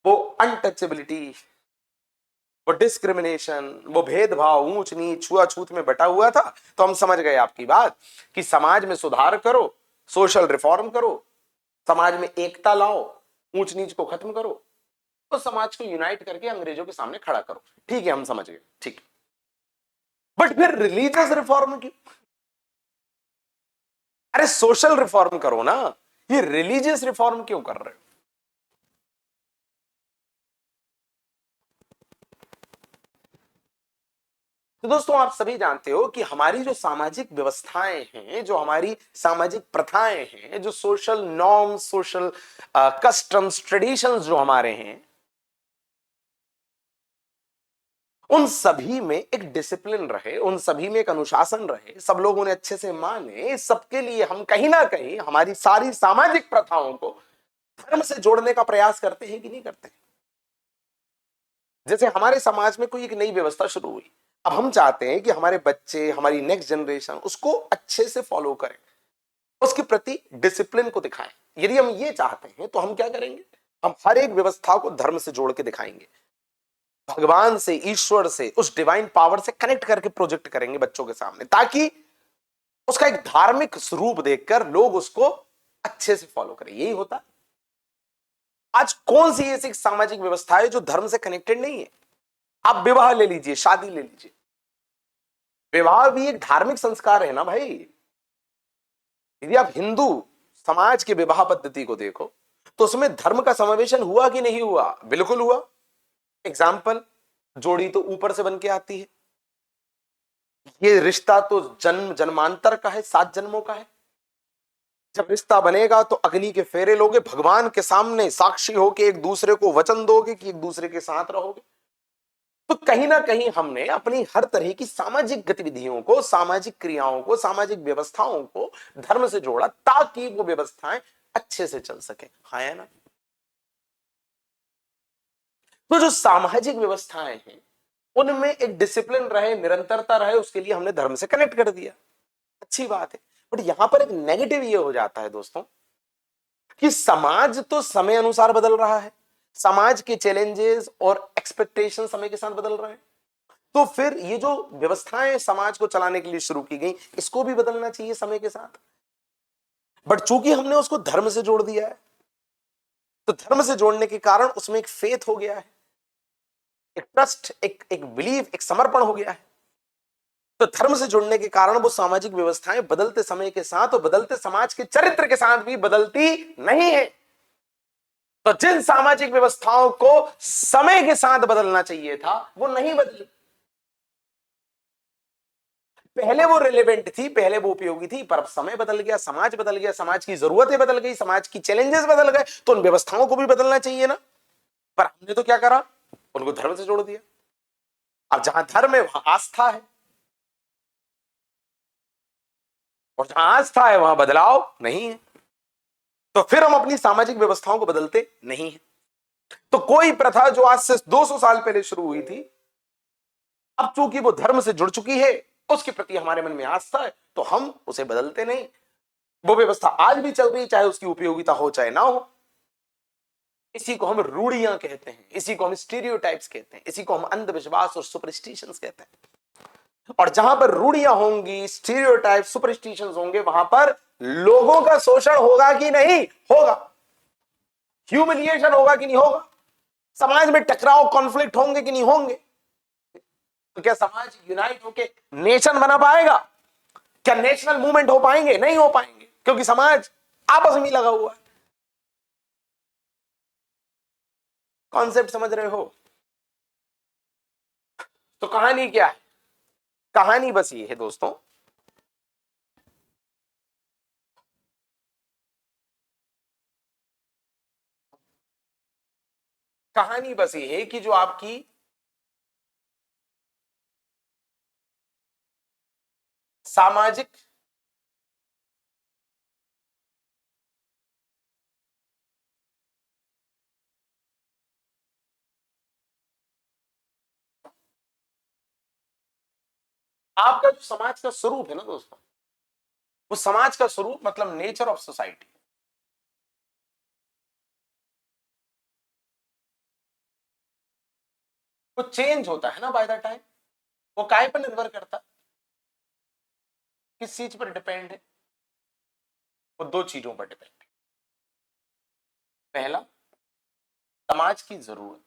वो अनटचेबिलिटी, वो डिस्क्रिमिनेशन, वो भेदभाव, ऊंच नीच, छुआछूत में बटा हुआ था, तो हम समझ गए आपकी बात कि समाज में सुधार करो, सोशल रिफॉर्म करो, समाज में एकता लाओ, ऊंच नीच को खत्म करो, तो समाज को यूनाइट करके अंग्रेजों के सामने खड़ा करो। ठीक है, हम समझ गए, ठीक। बट फिर रिलीजियस रिफॉर्म क्यों? अरे सोशल रिफॉर्म करो ना, ये रिलीजियस रिफॉर्म क्यों कर रहे हो? तो दोस्तों, आप सभी जानते हो कि हमारी जो सामाजिक व्यवस्थाएं हैं, जो हमारी सामाजिक प्रथाएं हैं, जो social norms, social customs, traditions जो हमारे हैं, उन सभी में एक डिसिप्लिन रहे, उन सभी में एक अनुशासन रहे, सब लोग उन्हें अच्छे से माने। सबके लिए हम कहीं ना कहीं हमारी सारी सामाजिक प्रथाओं को धर्म से जोड़ने का प्रयास करते हैं कि नहीं करते? जैसे हमारे समाज में कोई एक नई व्यवस्था शुरू हुई, अब हम चाहते हैं कि हमारे बच्चे, हमारी नेक्स्ट जनरेशन उसको अच्छे से फॉलो करें, उसके प्रति डिसिप्लिन को दिखाएं। यदि हम ये चाहते हैं तो हम क्या करेंगे? हम हर एक व्यवस्था को धर्म से जोड़ के दिखाएंगे, भगवान से, ईश्वर से, उस डिवाइन पावर से कनेक्ट करके प्रोजेक्ट करेंगे बच्चों के सामने, ताकि उसका एक धार्मिक स्वरूप देखकर लोग उसको अच्छे से फॉलो करें, यही होता है। आज कौन सी ऐसी सामाजिक व्यवस्था है जो धर्म से कनेक्टेड नहीं है? आप विवाह ले लीजिए, शादी ले लीजिए, विवाह भी एक धार्मिक संस्कार है ना भाई। यदि आप हिंदू समाज के विवाह पद्धति को देखो तो उसमें धर्म का समावेशन हुआ कि नहीं हुआ? बिल्कुल हुआ। एग्जाम्पल, जोड़ी तो ऊपर से बन के आती है, ये रिश्ता तो जन्म जन्मांतर का है, 7 जन्मों का है। जब रिश्ता बनेगा तो अग्नि के फेरे लोगे, भगवान के सामने साक्षी होके एक दूसरे को वचन दोगे कि एक दूसरे के साथ रहोगे। तो कहीं ना कहीं हमने अपनी हर तरह की सामाजिक गतिविधियों को, सामाजिक क्रियाओं को, सामाजिक व्यवस्थाओं को धर्म से जोड़ा ताकि वो व्यवस्थाएं अच्छे से चल सके। हाँ या ना? तो जो सामाजिक व्यवस्थाएं हैं उनमें एक डिसिप्लिन रहे, निरंतरता रहे, उसके लिए हमने धर्म से कनेक्ट कर दिया, अच्छी बात है। बट यहां पर एक नेगेटिव ये हो जाता है दोस्तों कि समाज तो समय अनुसार बदल रहा है, समाज के चैलेंजेस और एक्सपेक्टेशन समय के साथ बदल रहे हैं। तो फिर ये जो व्यवस्थाएं समाज को चलाने के लिए शुरू की गई, इसको भी बदलना चाहिए समय के साथ। बट चूंकि हमने उसको धर्म से जोड़ दिया है, तो धर्म से जोड़ने के कारण उसमें एक फेथ हो गया है, एक ट्रस्ट, एक बिलीव, एक समर्पण हो गया है। तो धर्म से जुड़ने के कारण वो सामाजिक व्यवस्थाएं बदलते समय के साथ और बदलते समाज के चरित्र के साथ भी बदलती नहीं है। तो जिन सामाजिक व्यवस्थाओं को समय के साथ बदलना चाहिए था वो नहीं बदली। पहले वो रिलेवेंट थी, पहले वो उपयोगी थी, पर अब समय बदल गया, समाज बदल गया, समाज की जरूरतें बदल गई, समाज की चैलेंजेस बदल गए, तो उन व्यवस्थाओं को भी बदलना चाहिए ना। पर हमने तो क्या करा, उनको धर्म से जोड़ दिया। अब जहां धर्म है वहां आस्था है, और जहां आस्था है वहां बदलाव नहीं है। तो फिर हम अपनी सामाजिक व्यवस्थाओं को बदलते नहीं है। तो कोई प्रथा जो आज से 200 साल पहले शुरू हुई थी, अब चूंकि वो धर्म से जुड़ चुकी है, उसके प्रति हमारे मन में आस्था है, तो हम उसे बदलते नहीं। वो व्यवस्था आज भी चल रही, चाहे उसकी उपयोगिता हो चाहे ना हो। इसी को हम रूढ़ियां कहते हैं, इसी को हम स्टीरियोटाइप्स कहते हैं, इसी को हम अंधविश्वास और सुपरस्टिशंस कहते हैं। और जहां पर रूढ़ियां होंगी, स्टीरियोटाइप, सुपरस्टिशंस होंगे, वहां पर लोगों का शोषण होगा कि नहीं होगा? ह्यूमिलिएशन होगा कि नहीं होगा? समाज में टकराव, कॉन्फ्लिक्ट होंगे कि नहीं होंगे? तो क्या समाज यूनाइट होके नेशन बना पाएगा? क्या नेशनल मूवमेंट हो पाएंगे? नहीं हो पाएंगे, क्योंकि समाज आपस में लगा हुआ है। कॉन्सेप्ट समझ रहे हो? तो कहानी क्या है? कहानी बस ये है दोस्तों, कहानी बस ये है कि जो आपकी सामाजिक आपका जो समाज का स्वरूप है ना दोस्तों, वो समाज का स्वरूप मतलब नेचर ऑफ सोसाइटी, वो चेंज होता है ना बाय द टाइम। वो काय पर निर्भर करता है? किस चीज पर डिपेंड है? वो दो चीजों पर डिपेंड है। पहला, समाज की जरूरत,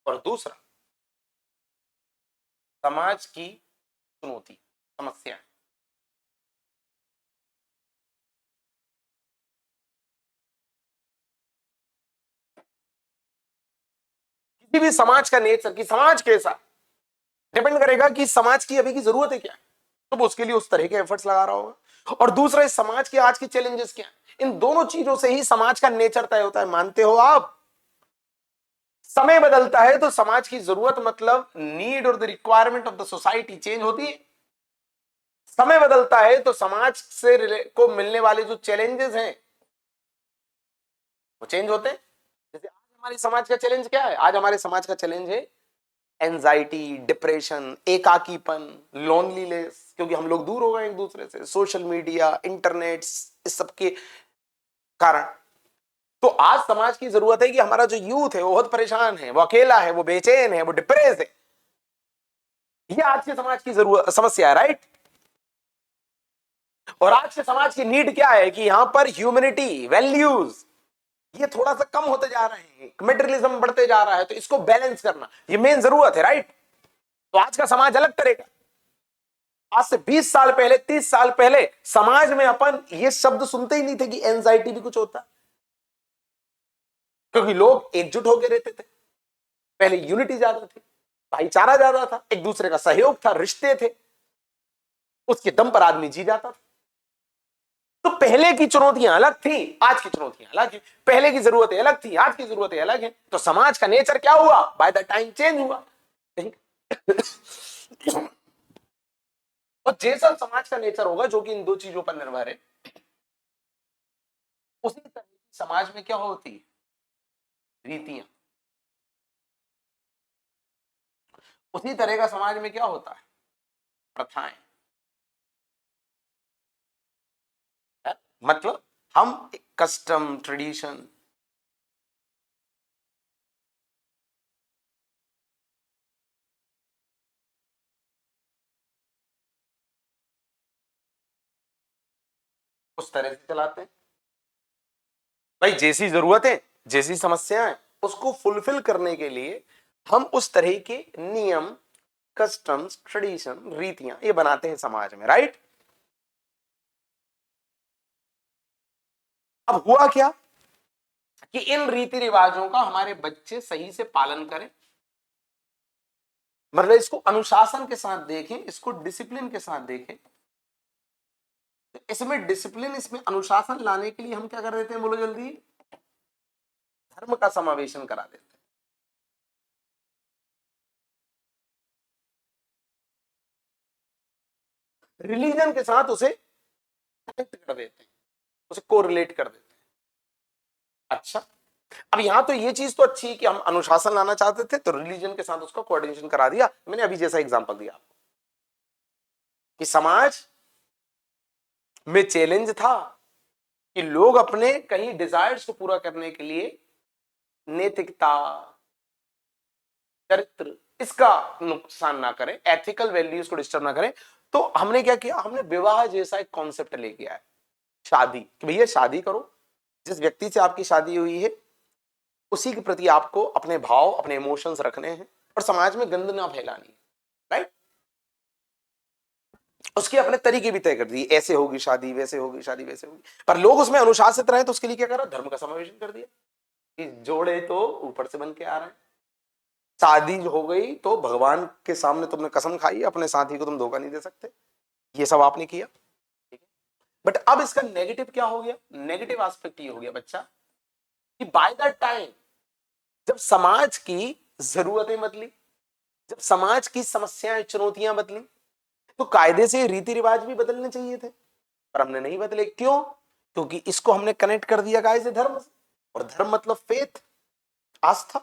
और दूसरा समाज की चुनौती, समस्या। किसी भी समाज का नेचर, की समाज कैसा, डिपेंड करेगा कि समाज की अभी की जरूरत है क्या, तो वो उसके लिए उस तरह के एफर्ट्स लगा रहा होगा। और दूसरा, इस समाज के आज की चैलेंजेस क्या है। इन दोनों चीजों से ही समाज का नेचर तय होता है, मानते हो आप? समय बदलता है तो समाज की जरूरत मतलब नीड और the requirement of the society change होती है। समय बदलता है तो समाज से को मिलने वाले जो चैलेंजेस हैं वो चेंज होते हैं। जैसे आज हमारी समाज का चैलेंज क्या है? आज हमारे समाज का चैलेंज है एंजाइटी, डिप्रेशन, एकाकीपन, लोनलीनेस, क्योंकि हम लोग दूर हो गए एक दूसरे से, सोशल मीडिया, इंटरनेट, इस सब के कारण। तो आज समाज की जरूरत है कि हमारा जो यूथ है वो बहुत परेशान है, वो अकेला है, वो बेचैन है, वो डिप्रेस है। ये आज के समाज की जरूरत समस्या है, राइट। और आज के समाज की नीड क्या है कि यहां पर ह्यूमैनिटी वैल्यूज ये थोड़ा सा कम होते जा रहे हैं, मटेरियलिज्म बढ़ते जा रहा है, तो इसको बैलेंस करना ये मेन जरूरत है, राइट। तो आज का समाज अलग तरह का। आज से 20 साल पहले, 30 साल पहले समाज में अपन ये शब्द सुनते ही नहीं थे कि एंजाइटी भी कुछ होता है, क्योंकि लोग एकजुट होकर रहते थे। पहले यूनिटी ज्यादा थी, भाईचारा ज्यादा था, एक दूसरे का सहयोग था, रिश्ते थे, उसके दम पर आदमी जी जाता था। तो पहले की चुनौतियां अलग थी, आज की चुनौतियां अलग है। पहले की जरूरतें अलग थी, आज की जरूरतें अलग है। तो समाज का नेचर क्या हुआ, बाय द टाइम चेंज हुआ। और जैसा समाज का नेचर होगा जो कि इन दो चीजों पर निर्भर है, उसी तरह समाज में क्या होती है, रीतियां। उसी तरह का समाज में क्या होता है, प्रथाएं। मतलब हम कस्टम ट्रेडिशन, उस तरह से चलाते हैं। भाई जैसी जरूरतें, जैसी समस्याएं, उसको फुलफिल करने के लिए हम उस तरह के नियम, कस्टम्स, ट्रेडिशन, रीतियां ये बनाते हैं समाज में, राइट। अब हुआ क्या कि इन रीति रिवाजों का हमारे बच्चे सही से पालन करें, मतलब इसको अनुशासन के साथ देखें, इसको डिसिप्लिन के साथ देखें। तो इसमें डिसिप्लिन, इसमें अनुशासन लाने के लिए हम क्या कर देते हैं, बोलो जल्दी, धर्म का समावेशन करा देते हैं। रिलीजन के साथ उसे कनेक्ट कर देते हैं, उसे कोरिलेट कर देते हैं। अच्छा, अब यहां तो ये चीज तो अच्छी है कि हम अनुशासन लाना चाहते थे, तो रिलीजन के साथ उसका कोऑर्डिनेशन करा दिया। मैंने अभी जैसा एग्जांपल दिया आपको कि समाज में चैलेंज था कि लोग अपने कहीं डिजायर्स को पूरा करने के लिए नैतिकता, चरित्र, इसका नुकसान ना करें, एथिकल वैल्यूज को डिस्टर्ब ना करें। तो हमने क्या किया, हमने विवाह जैसा एक कॉन्सेप्ट लेके आए, शादी, कि भैया शादी करो, जिस व्यक्ति से आपकी शादी हुई है उसी के प्रति आपको अपने भाव, अपने इमोशंस रखने हैं, और समाज में गंद ना फैलानी है, राइट। उसके अपने तरीके भी तय कर दिए, ऐसे होगी शादी, वैसे होगी शादी, वैसे होगी। पर लोग उसमें अनुशासित रहे, तो उसके लिए क्या करा, धर्म का समावेशन कर दिया कि जोड़े तो ऊपर से बन के आ रहे हैं। शादी हो गई तो भगवान के सामने तुमने कसम खाई, अपने साथी को तुम धोखा नहीं दे सकते, ये सब आपने किया। बट अब इसका नेगेटिव क्या हो गया, नेगेटिव एस्पेक्ट ये हो गया बच्चा कि बाय द टाइम जब समाज की जरूरतें बदली, जब समाज की समस्याएं, चुनौतियां बदली, तो कायदे से रीति रिवाज भी बदलने चाहिए थे, पर हमने नहीं बदले। क्यों, क्योंकि इसको हमने कनेक्ट कर दिया गाय से धर्म से, और धर्म मतलब फेथ, आस्था।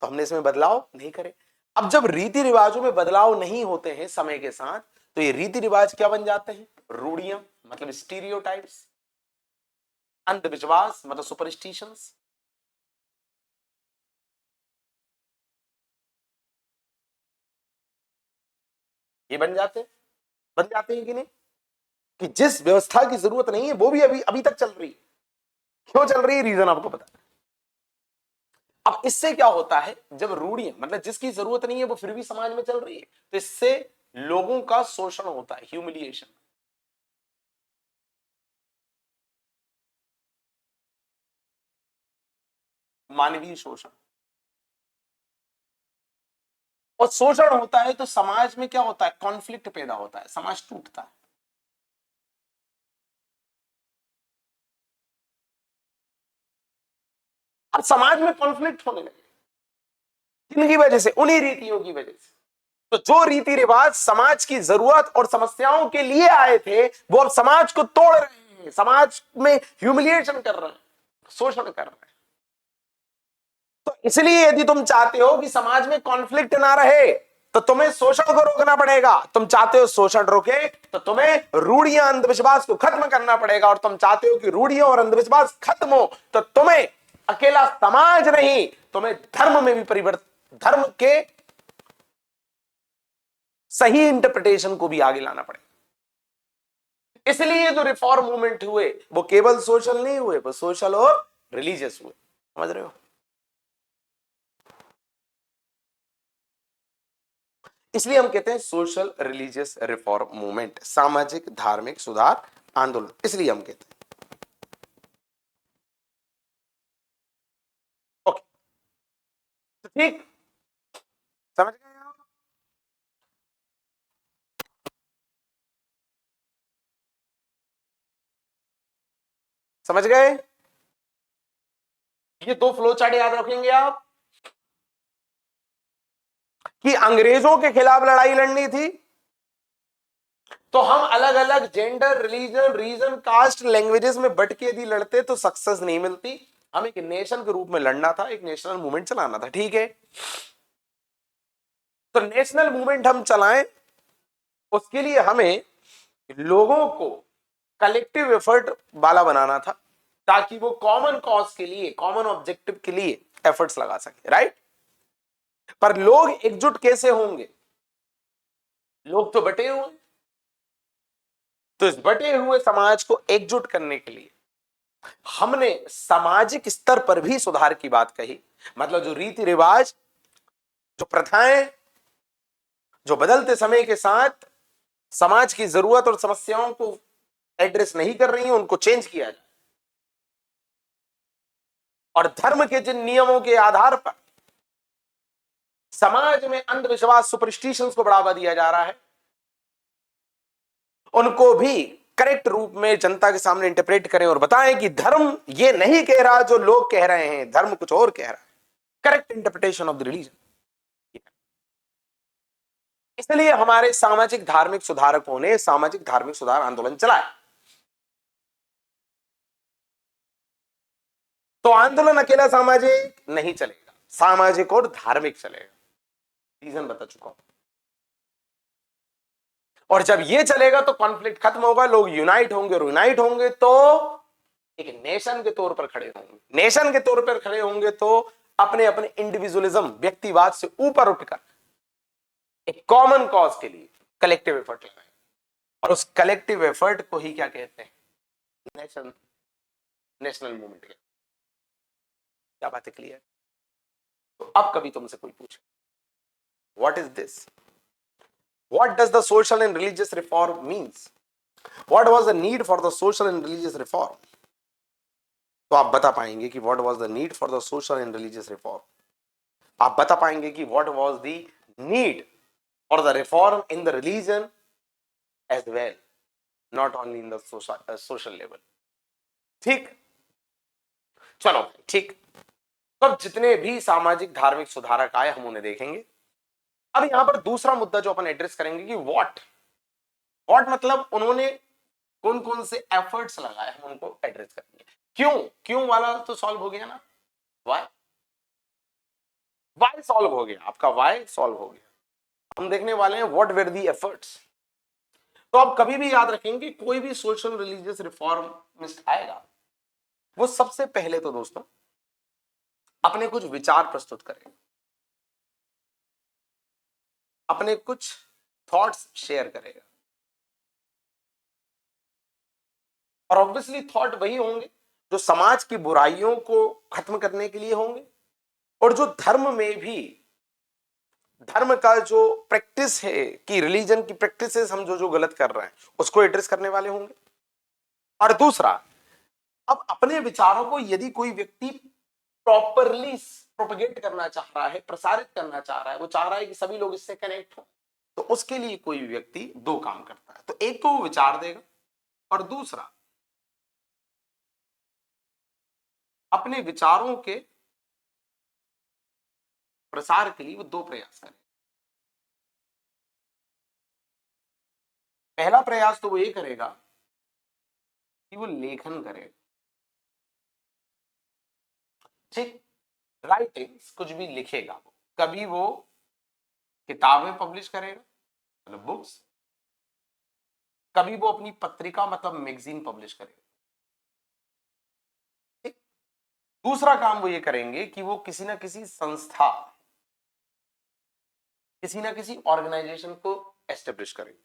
तो हमने इसमें बदलाव नहीं करे। अब जब रीति रिवाजों में बदलाव नहीं होते हैं समय के साथ, तो ये रीति रिवाज क्या बन जाते हैं, रूढ़ियां, मतलब स्टीरियोटाइप्स, अंधविश्वास मतलब सुपरस्टिशंस। ये बन जाते हैं कि नहीं, कि जिस व्यवस्था की जरूरत नहीं है वो भी अभी अभी तक चल रही है। क्यों चल रही है, रीजन आपको पता है। अब इससे क्या होता है, जब रूढ़ियां, मतलब जिसकी जरूरत नहीं है वो फिर भी समाज में चल रही है, तो इससे लोगों का शोषण होता है, ह्यूमिलिएशन, मानवीय शोषण। और शोषण होता है तो समाज में क्या होता है, कॉन्फ्लिक्ट पैदा होता है, समाज टूटता है। अब समाज में कॉन्फ्लिक्ट होने लगे, किनकी वजह से, उन्हीं रीतियों की वजह से। तो जो रीति रिवाज समाज की जरूरत और समस्याओं के लिए आए थे, वो अब समाज को तोड़ रहे हैं, समाज में ह्यूमिलिएशन कर रहे हैं, शोषण कर रहे हैं। तो इसलिए यदि तुम चाहते हो कि समाज में कॉन्फ्लिक्ट ना रहे, तो तुम्हें शोषण को रोकना पड़ेगा। तुम चाहते हो शोषण रोके, तो तुम्हें रूढ़ियां, अंधविश्वास को खत्म करना पड़ेगा। और तुम चाहते हो कि रूढ़ियां और अंधविश्वास खत्म हो, तो तुम्हें अकेला समाज नहीं, तुम्हें धर्म में भी परिवर्तन, धर्म के सही इंटरप्रिटेशन को भी आगे लाना पड़ेगा। इसलिए जो रिफॉर्म मूवमेंट हुए वो केवल सोशल नहीं हुए, वो सोशल और रिलीजियस हुए। समझ रहे हो? इसलिए हम कहते हैं सोशल रिलीजियस रिफॉर्म मूवमेंट, सामाजिक धार्मिक सुधार आंदोलन, इसलिए हम कहते हैं। ओके, तो ठीक, समझ गए आप? समझ गए? ये दो फ्लो चार्ट याद रखेंगे आप कि अंग्रेजों के खिलाफ लड़ाई लड़नी थी तो हम अलग अलग gender, religion, region, caste, languages में बट के यदि लड़ते तो सक्सेस नहीं मिलती। हम एक नेशन के रूप में लड़ना था, एक नेशनल मूवमेंट चलाना था, ठीक है? तो नेशनल मूवमेंट हम चलाएं, उसके लिए हमें लोगों को कलेक्टिव एफर्ट वाला बनाना था ताकि वो कॉमन कॉज के लिए, कॉमन ऑब्जेक्टिव के लिए एफर्ट्स लगा सके, राइट? पर लोग एकजुट कैसे होंगे? लोग तो बटे हुए, तो इस बटे हुए समाज को एकजुट करने के लिए हमने सामाजिक स्तर पर भी सुधार की बात कही। मतलब जो रीति रिवाज, जो प्रथाएं, जो बदलते समय के साथ समाज की जरूरत और समस्याओं को एड्रेस नहीं कर रही हैं, उनको चेंज किया जाए। और धर्म के जिन नियमों के आधार पर समाज में अंधविश्वास, सुपरस्टिशंस को बढ़ावा दिया जा रहा है, उनको भी करेक्ट रूप में जनता के सामने इंटरप्रेट करें और बताएं कि धर्म ये नहीं कह रहा जो लोग कह रहे हैं, धर्म कुछ और कह रहा है। Correct interpretation of the religion. इसलिए हमारे सामाजिक धार्मिक सुधारकों ने सामाजिक धार्मिक सुधार आंदोलन चलाया। तो आंदोलन अकेला सामाजिक नहीं चलेगा, सामाजिक और धार्मिक चलेगा। रीजन बता चुका हूं। और जब ये चलेगा तो कॉन्फ्लिक्ट खत्म होगा, लोग यूनाइट होंगे, और यूनाइट होंगे तो एक नेशन के तौर पर खड़े होंगे। नेशन के तौर पर खड़े होंगे तो अपने अपने इंडिविजुअलिज्म, व्यक्तिवाद से ऊपर उठकर एक कॉमन कॉज के लिए कलेक्टिव एफर्ट लगाएं। और उस कलेक्टिव एफर्ट को ही क्या कहते हैं? Nation, national movement. क्या बात है? क्लियर? तो अब कभी तुमसे कोई पूछे what is this, what does the social and religious reform means, what was the need for the social and religious reform, तो आप बता पाएंगे कि what was the need for the social and religious reform. आप बता पाएंगे कि what was the need for the reform in the religion as well, not only in the social level. ठीक, चलो ठीक। तो अब जितने भी सामाजिक धार्मिक सुधारक आए हम उन्हें देखेंगे। अब यहां पर दूसरा मुद्दा जो अपन एड्रेस करेंगे कि व्हाट, व्हाट मतलब उन्होंने कौन कौन से एफर्ट्स लगाए, हम उनको एड्रेस करेंगे। क्यों, क्यों वाला तो सॉल्व हो गया ना, वाई, वाई सॉल्व हो गया, आपका वाई सॉल्व हो गया। हम देखने वाले हैं व्हाट वेर दी एफर्ट्स। तो आप कभी भी याद रखेंगे कोई भी सोशल रिलीजियस रिफॉर्मिस्ट आएगा, वो सबसे पहले तो दोस्तों अपने कुछ विचार प्रस्तुत करेगा, अपने कुछ थॉट्स शेयर करेगा। और ऑब्वियसली थॉट वही होंगे जो समाज की बुराइयों को खत्म करने के लिए होंगे, और जो धर्म में भी, धर्म का जो प्रैक्टिस है कि रिलीजन की प्रैक्टिसेस हम जो जो गलत कर रहे हैं उसको एड्रेस करने वाले होंगे। और दूसरा, अब अपने विचारों को यदि कोई व्यक्ति प्रॉपरली प्रोपेगेट करना चाह रहा है, प्रसारित करना चाह रहा है, वो चाह रहा है कि सभी लोग इससे कनेक्ट हो, तो उसके लिए कोई व्यक्ति दो काम करता है। तो एक तो वो विचार देगा, और दूसरा अपने विचारों के प्रसार के लिए वो दो प्रयास करेगा। पहला प्रयास तो वो ये करेगा कि वो लेखन करेगा, ठीक, राइटिंग्स, कुछ भी लिखेगा वो। कभी वो किताबें पब्लिश करेगा, मतलब बुक्स, कभी वो अपनी पत्रिका मतलब मैगजीन पब्लिश करेगा, ठीक। दूसरा काम वो ये करेंगे कि वो किसी ना किसी संस्था, किसी ना किसी ऑर्गेनाइजेशन को एस्टेब्लिश करेंगे।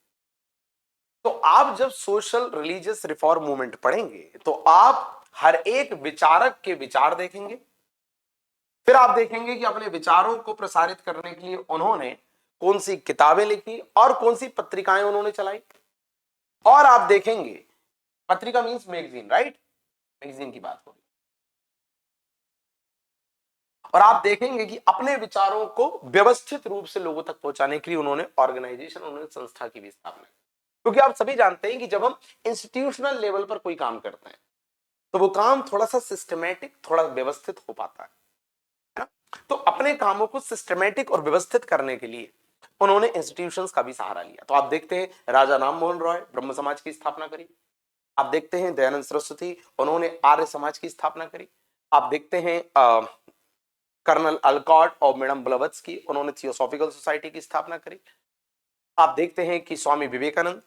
तो आप जब सोशल रिलीजियस रिफॉर्म मूवमेंट पढ़ेंगे तो आप हर एक विचारक के विचार देखेंगे, फिर आप देखेंगे कि अपने विचारों को प्रसारित करने के लिए उन्होंने कौन सी किताबें लिखी और कौन सी पत्रिकाएं उन्होंने चलाई। और आप देखेंगे, पत्रिका मींस मैगजीन, राइट, मैगजीन की बात होगी। और आप देखेंगे कि अपने विचारों को व्यवस्थित रूप से लोगों तक पहुंचाने के लिए उन्होंने ऑर्गेनाइजेशन, उन्होंने संस्था की भी स्थापना की। क्योंकि आप सभी जानते हैं कि जब हम इंस्टीट्यूशनल लेवल पर कोई काम करते हैं तो वो काम थोड़ा सा सिस्टमैटिक, थोड़ा व्यवस्थित हो पाता है ना? तो अपने कामों को सिस्टमैटिक और व्यवस्थित करने के लिए उन्होंने इंस्टीट्यूशंस का भी सहारा लिया। तो आप देखते हैं राजा राममोहन रॉय ब्रह्म समाज की स्थापना करी, आप देखते हैं दयानंद सरस्वती, उन्होंने आर्य समाज की स्थापना करी, आप देखते हैं कर्नल अलकॉट और मैडम ब्लवत्स्की, उन्होंने थियोसॉफिकल सोसाइटी की स्थापना करी। आप देखते हैं कि स्वामी विवेकानंद,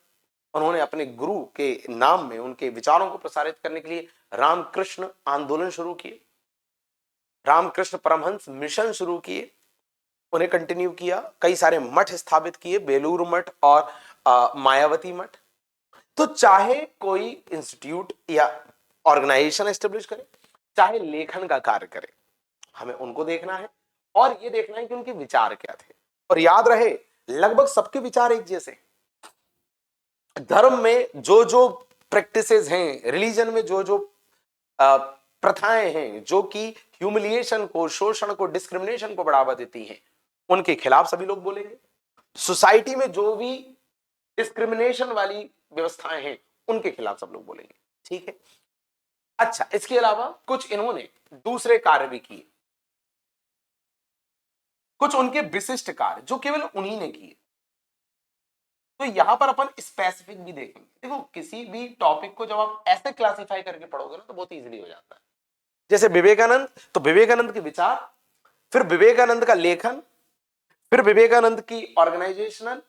उन्होंने अपने गुरु के नाम में उनके विचारों को प्रसारित करने के लिए रामकृष्ण आंदोलन शुरू किए, रामकृष्ण परमहंस मिशन शुरू किए, उन्हें कंटिन्यू किया, कई सारे मठ स्थापित किए, बेलूर मठ और मायावती मठ। तो चाहे कोई इंस्टीट्यूट या ऑर्गेनाइजेशन एस्टेब्लिश करे, चाहे लेखन का कार्य करे, हमें उनको देखना है और ये देखना है कि उनके विचार क्या थे। और याद रहे, लगभग सबके विचार एक जैसे। धर्म में जो जो प्रैक्टिसेस हैं, रिलीजन में जो जो प्रथाएं हैं जो कि ह्यूमिलिएशन को, शोषण को, डिस्क्रिमिनेशन को बढ़ावा देती हैं, उनके खिलाफ सभी लोग बोलेंगे। सोसाइटी में जो भी डिस्क्रिमिनेशन वाली व्यवस्थाएं हैं उनके खिलाफ सब लोग बोलेंगे। ठीक है। अच्छा, इसके अलावा कुछ इन्होंने दूसरे कार्य भी किए, कुछ उनके विशिष्ट कार्य जो केवल उन्हीं ने किए। तो यहां पर अपन स्पेसिफिक भी देखेंगे। देखो, किसी भी टॉपिक को जब आप ऐसे क्लासिफाई करके पढ़ोगे ना तो बहुत इजीली हो जाता है। जैसे विवेकानंद, तो विवेकानंद के विचार, फिर विवेकानंद का लेखन, फिर विवेकानंद की ऑर्गेनाइजेशनल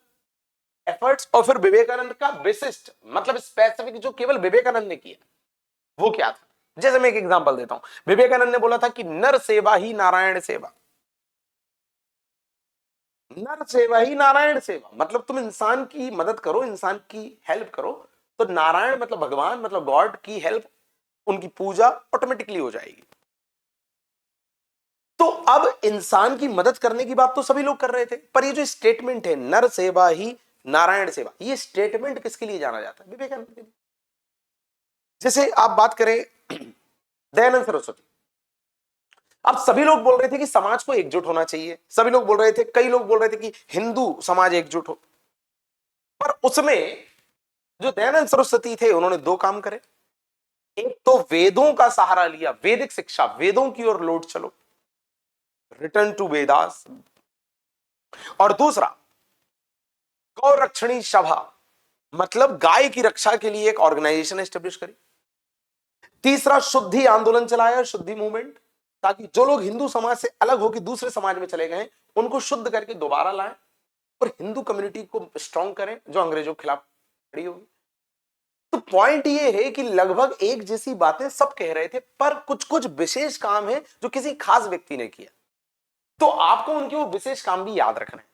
एफर्ट्स, और फिर विवेकानंद का विशिष्ट मतलब स्पेसिफिक जो केवल विवेकानंद ने किया वो क्या था। जैसे मैं एक एग्जांपल देता हूं, विवेकानंद ने बोला था कि नर सेवा ही नारायण सेवा। नर सेवा ही नारायण सेवा मतलब तुम इंसान की मदद करो, इंसान की हेल्प करो, तो नारायण मतलब भगवान, मतलब गॉड की हेल्प, उनकी पूजा ऑटोमेटिकली हो जाएगी। तो अब इंसान की मदद करने की बात तो सभी लोग कर रहे थे, पर ये जो स्टेटमेंट है नर सेवा ही नारायण सेवा, ये स्टेटमेंट किसके लिए जाना जाता है? विवेकानंद के लिए। जैसे आप बात करें दयानंद सरस्वती, अब सभी लोग बोल रहे थे कि समाज को एकजुट होना चाहिए, सभी लोग बोल रहे थे, कई लोग बोल रहे थे कि हिंदू समाज एकजुट हो, पर उसमें जो दयानंद सरस्वती थे उन्होंने दो काम करे। एक तो वेदों का सहारा लिया, वैदिक शिक्षा, वेदों की ओर लौट चलो, रिटर्न टू वेदास। और दूसरा गौरक्षणी सभा, मतलब गाय की रक्षा के लिए एक ऑर्गेनाइजेशन एस्टेब्लिश करी। तीसरा शुद्धि आंदोलन चलाया, शुद्धि मूवमेंट, ताकि जो लोग हिंदू समाज से अलग होकर दूसरे समाज में चले गए उनको शुद्ध करके दोबारा लाएं और हिंदू कम्युनिटी को स्ट्रांग करें जो अंग्रेजों के खिलाफ खड़ी होगी। तो पॉइंट ये है कि लगभग एक जैसी बातें सब कह रहे थे, पर कुछ कुछ विशेष काम है जो किसी खास व्यक्ति ने किया। तो आपको उनके वो विशेष काम भी याद रखना है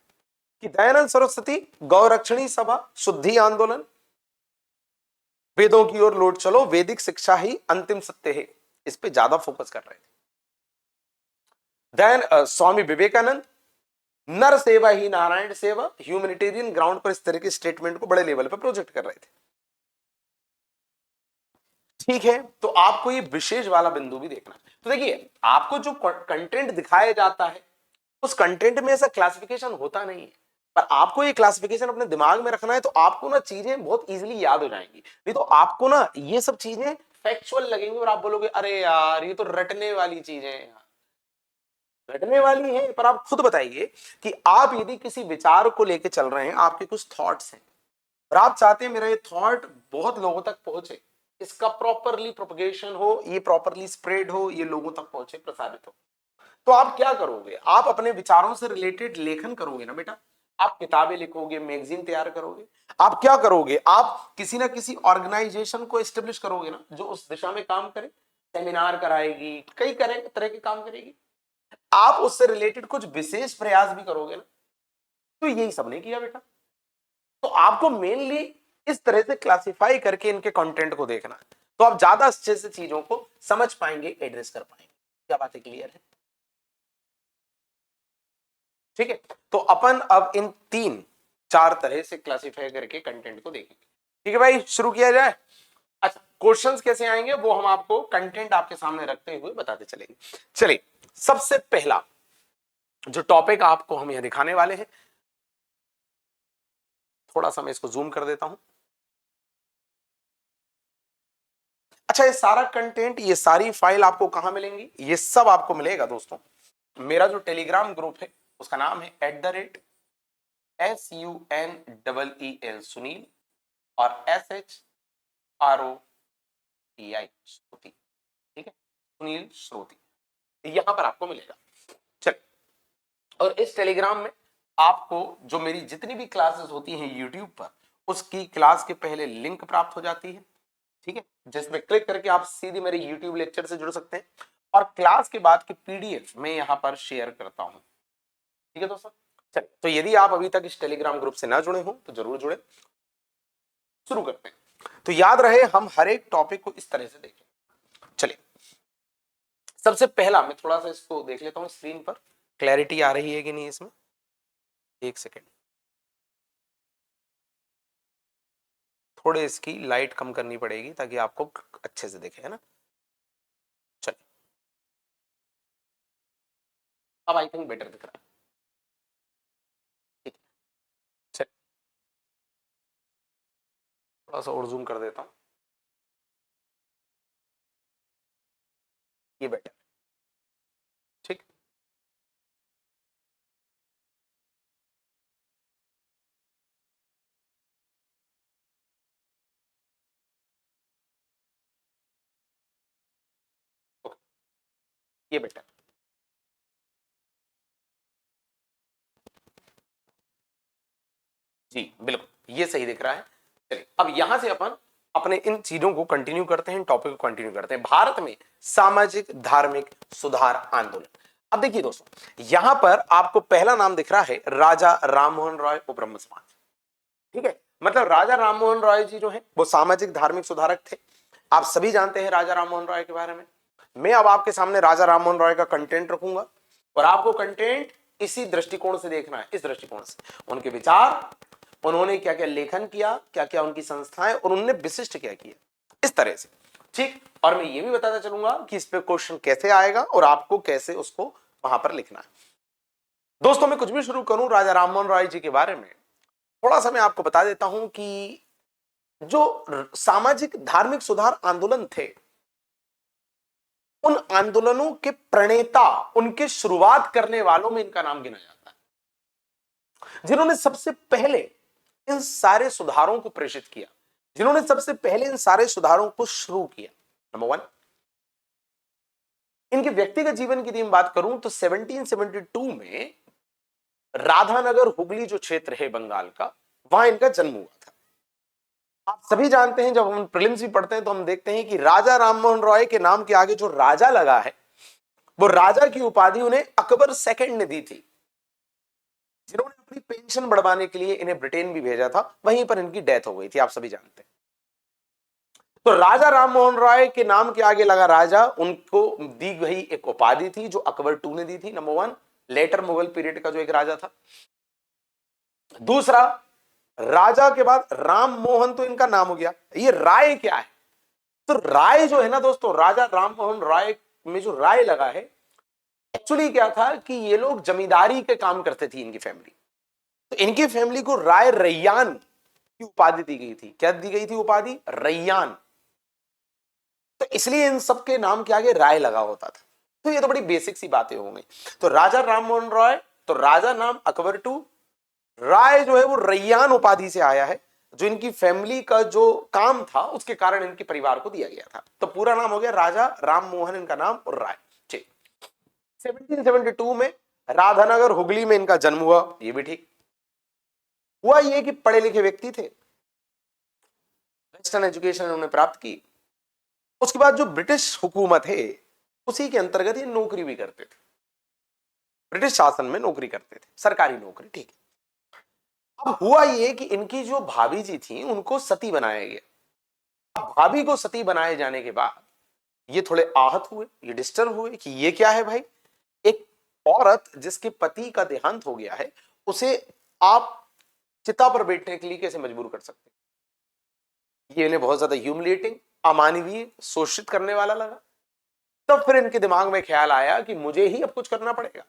कि दयानंद सरस्वती गौरक्षणी सभा, शुद्धि आंदोलन, वेदों की ओर लौट चलो, वैदिक शिक्षा ही अंतिम सत्य है, इस पे ज्यादा फोकस कर रहे थे। स्वामी विवेकानंद नर सेवा ही नारायण सेवा, ह्यूमैनिटेरियन ग्राउंड पर इस तरह के स्टेटमेंट को बड़े लेवल पर प्रोजेक्ट कर रहे थे। ठीक है, तो आपको ये विशेष वाला बिंदु भी देखना है। तो देखिए, आपको जो कंटेंट दिखाया जाता है उस कंटेंट में ऐसा क्लासिफिकेशन होता नहीं है, पर आपको ये क्लासिफिकेशन अपने दिमाग में रखना है, तो आपको ना चीजें बहुत इजीली याद हो जाएंगी। नहीं तो आपको ना ये सब चीजें फैक्चुअल लगेंगी और आप बोलोगे अरे यार ये तो रटने वाली चीजें हैं। रटने वाली है, पर आप खुद बताइए कि आप यदि किसी विचार को लेकर चल रहे हैं, आपके कुछ थॉट्स हैं और आप चाहते हैं मेरा ये थॉट बहुत लोगों तक पहुंचे, इसका प्रॉपरली प्रोपगेशन हो, ये प्रॉपरली स्प्रेड हो, ये लोगों तक पहुंचे, प्रसारित हो, तो आप क्या करोगे? आप अपने विचारों से रिलेटेड लेखन करोगे ना बेटा, आप किताबें लिखोगे, मैगजीन तैयार करोगे। आप क्या करोगे? आप किसी ना किसी ऑर्गेनाइजेशन को एस्टेब्लिश करोगे ना जो उस दिशा में काम करे, सेमिनार कराएगी, कई तरह के काम करेगी। आप उससे रिलेटेड कुछ विशेष प्रयास भी करोगे ना। तो यही सबने किया बेटा। तो आपको मेनली इस तरह से क्लासिफाई करके इनके कंटेंट को देखना है, तो आप ज्यादा अच्छे से चीजों को समझ पाएंगे, एड्रेस कर पाएंगे। क्या बातें क्लियर है? ठीक है, तो अपन अब इन तीन चार तरह से क्लासिफाई करके कंटेंट को देखेंगे। ठीक है भाई, शुरू किया जाए। अच्छा, क्वेश्चंस कैसे आएंगे वो हम आपको कंटेंट आपके सामने रखते हुए बताते चलेंगे। चलिए, सबसे पहला जो टॉपिक आपको हम यहां दिखाने वाले हैं, थोड़ा सा मैं इसको जूम कर देता हूं। अच्छा, ये सारा कंटेंट, ये सारी फाइल आपको कहां मिलेंगी? ये सब आपको मिलेगा दोस्तों, मेरा जो टेलीग्राम ग्रुप है उसका नाम है @SUNEEL सुनील और SHROTI श्रुति। ठीक है, सुनील श्रुति, यहां पर आपको मिलेगा। चल, और इस टेलीग्राम में आपको जो मेरी जितनी भी क्लासेस होती हैं यूट्यूब पर, उसकी क्लास के पहले लिंक प्राप्त हो जाती है। ठीक है, जिसमें क्लिक करके आप सीधे मेरे यूट्यूब लेक्चर से जुड़ सकते हैं, और क्लास के बाद की पीडीएफ मैं यहां पर शेयर करता हूं। ठीक है दोस्तों, चलिए, तो यदि आप अभी तक इस टेलीग्राम ग्रुप से ना जुड़े हो तो जरूर जुड़े। शुरू करते हैं। तो याद रहे, हम हर एक टॉपिक को इस तरह से देखें। चलिए, सबसे पहला मैं थोड़ा सा इसको देख लेता हूं स्क्रीन पर, क्लैरिटी आ रही है कि नहीं इसमें। एक सेकेंड, थोड़े इसकी लाइट कम करनी पड़ेगी ताकि आपको अच्छे से दिखे, है ना। चलिए, अब आई थिंक बेटर दिख रहा है। ठीक है, चलिए, थोड़ा सा और जूम कर देता हूं, ये बेटर। ठीक, ओके, ये बेटर। जी बिल्कुल, ये सही दिख रहा है। चलिए, अब यहां से अपन अपने इन चीजों को कंटिन्यू करते हैं, टॉपिक को कंटिन्यू करते हैं। भारत में सामाजिक धार्मिक सुधार आंदोलन। अब देखिए दोस्तों, यहां पर आपको पहला नाम दिख रहा है राजा राममोहन रॉय उपब्रह्म समाज। ठीक है, मतलब राजा राममोहन रॉय जी जो है वो सामाजिक धार्मिक सुधारक थे। आप सभी जानते हैं राजा राममोहन रॉय के बारे में। मैं अब आपके सामने राजा राममोहन रॉय का कंटेंट रखूंगा, और आपको कंटेंट इसी दृष्टिकोण से देखना है, इस दृष्टिकोण से, उनके विचार, उन्होंने क्या क्या लेखन किया, क्या क्या उनकी संस्थाएं, और उन्होंने विशिष्ट क्या किया, इस तरह से। ठीक, और मैं ये भी बताता चलूंगा कि इस पे क्वेश्चन कैसे आएगा और आपको कैसे उसको वहां पर लिखना है। दोस्तों, मैं कुछ भी शुरू करूं राजा राममोहन रॉय जी के बारे में, थोड़ा सा मैं आपको बता देता हूं कि जो सामाजिक धार्मिक सुधार आंदोलन थे, उन आंदोलनों के प्रणेता, उनके शुरुआत करने वालों में इनका नाम गिना जाता है। जिन्होंने सबसे पहले इन सारे सुधारों को प्रेषित किया, जिन्होंने सबसे पहले इन सारे सुधारों को शुरू किया। नंबर वन, इनके व्यक्तिगत जीवन की यदि मैं बात करूं तो 1772 में राधानगर हुगली जो क्षेत्र है बंगाल का, वहां इनका जन्म हुआ था। आप सभी जानते हैं, जब हम प्रीलिम्स भी पढ़ते हैं तो हम देखते हैं कि राजा राममोहन रॉय के नाम के आगे जो राजा लगा है, वो राजा की उपाधि उन्हें अकबर सेकंड ने दी थी, जिन्होंने अपनी पेंशन बढ़वाने के लिए इन्हें ब्रिटेन भी भेजा था। वहीं पर इनकी डेथ हो गई थी, आप सभी जानते हैं। तो राजा राममोहन रॉय के नाम के आगे लगा राजा, उनको दी गई एक उपाधि थी जो अकबर टू ने दी थी। Number one, later Mughal period का जो एक राजा था। दूसरा, राजा के बाद राम मोहन तो इनका नाम हो गया। ये राय क्या है? तो राय जो है ना दोस्तों, राजा राममोहन राय में जो राय लगा है, एक्चुअली क्या था कि ये लोग जमींदारी के काम करते थे, इनकी फैमिली। तो इनकी फैमिली को राय रैयान की उपाधि दी गई थी। क्या दी गई थी उपाधि? रैयान। तो इसलिए इन सबके नाम के आगे राय लगा होता था। तो ये तो बड़ी बेसिक सी बातें हो गई। तो राजा राममोहन रॉय, तो राजा नाम अकबर टू, राय जो है वो रैयान उपाधि से आया है, जो इनकी फैमिली का जो काम था उसके कारण इनके परिवार को दिया गया था। तो पूरा नाम हो गया राजा राममोहन इनका नाम, और राय। ठीक, 1772 में राधानगर हुगली में इनका जन्म हुआ, ये भी ठीक। हुआ ये कि पढ़े लिखे व्यक्ति थे, वेस्टर्न एजुकेशन उन्होंने प्राप्त की। उसके बाद जो ब्रिटिश हुकूमत है उसी के अंतर्गत ये नौकरी भी करते थे, ब्रिटिश शासन में नौकरी करते थे, सरकारी नौकरी। ठीक है, अब हुआ ये कि इनकी जो भाभी जी थी उनको सती बनाया गया। अब भाभी को सती बनाए जाने के बाद ये थोड़े आहत हुए, ये डिस्टर्ब हुए कि ये क्या है भाई, एक औरत जिसके पति का देहांत हो गया है उसे आप चिता पर बैठने के लिए कैसे मजबूर कर सकते हैं। ये इन्हें बहुत ज्यादा ह्यूमिलिएटिंग, अमानवीय, शोषित करने वाला लगा। तब फिर इनके दिमाग में ख्याल आया कि मुझे ही अब कुछ करना पड़ेगा।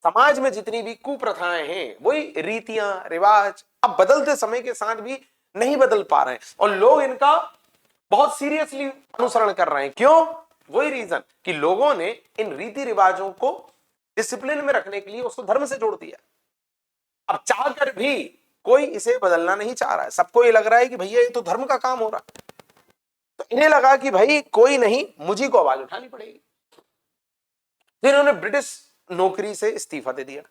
समाज में जितनी भी कुप्रथाएं हैं, वही रीतियां रिवाज अब बदलते समय के साथ भी नहीं बदल पा रहे हैं और लोग इनका बहुत सीरियसली अनुसरण कर रहे हैं। क्यों? वही रीजन कि लोगों ने इन रीति रिवाजों को डिसिप्लिन में रखने के लिए उसको धर्म से जोड़ दिया। अब चाहकर भी कोई इसे बदलना नहीं चाह रहा है। सबको ये लग रहा है कि भैया ये तो धर्म का काम हो रहा है। तो इन्हें लगा कि भाई कोई नहीं, मुझी को आवाज उठानी पड़ेगी। फिर इन्होंने ब्रिटिश नौकरी से इस्तीफा दे दिया।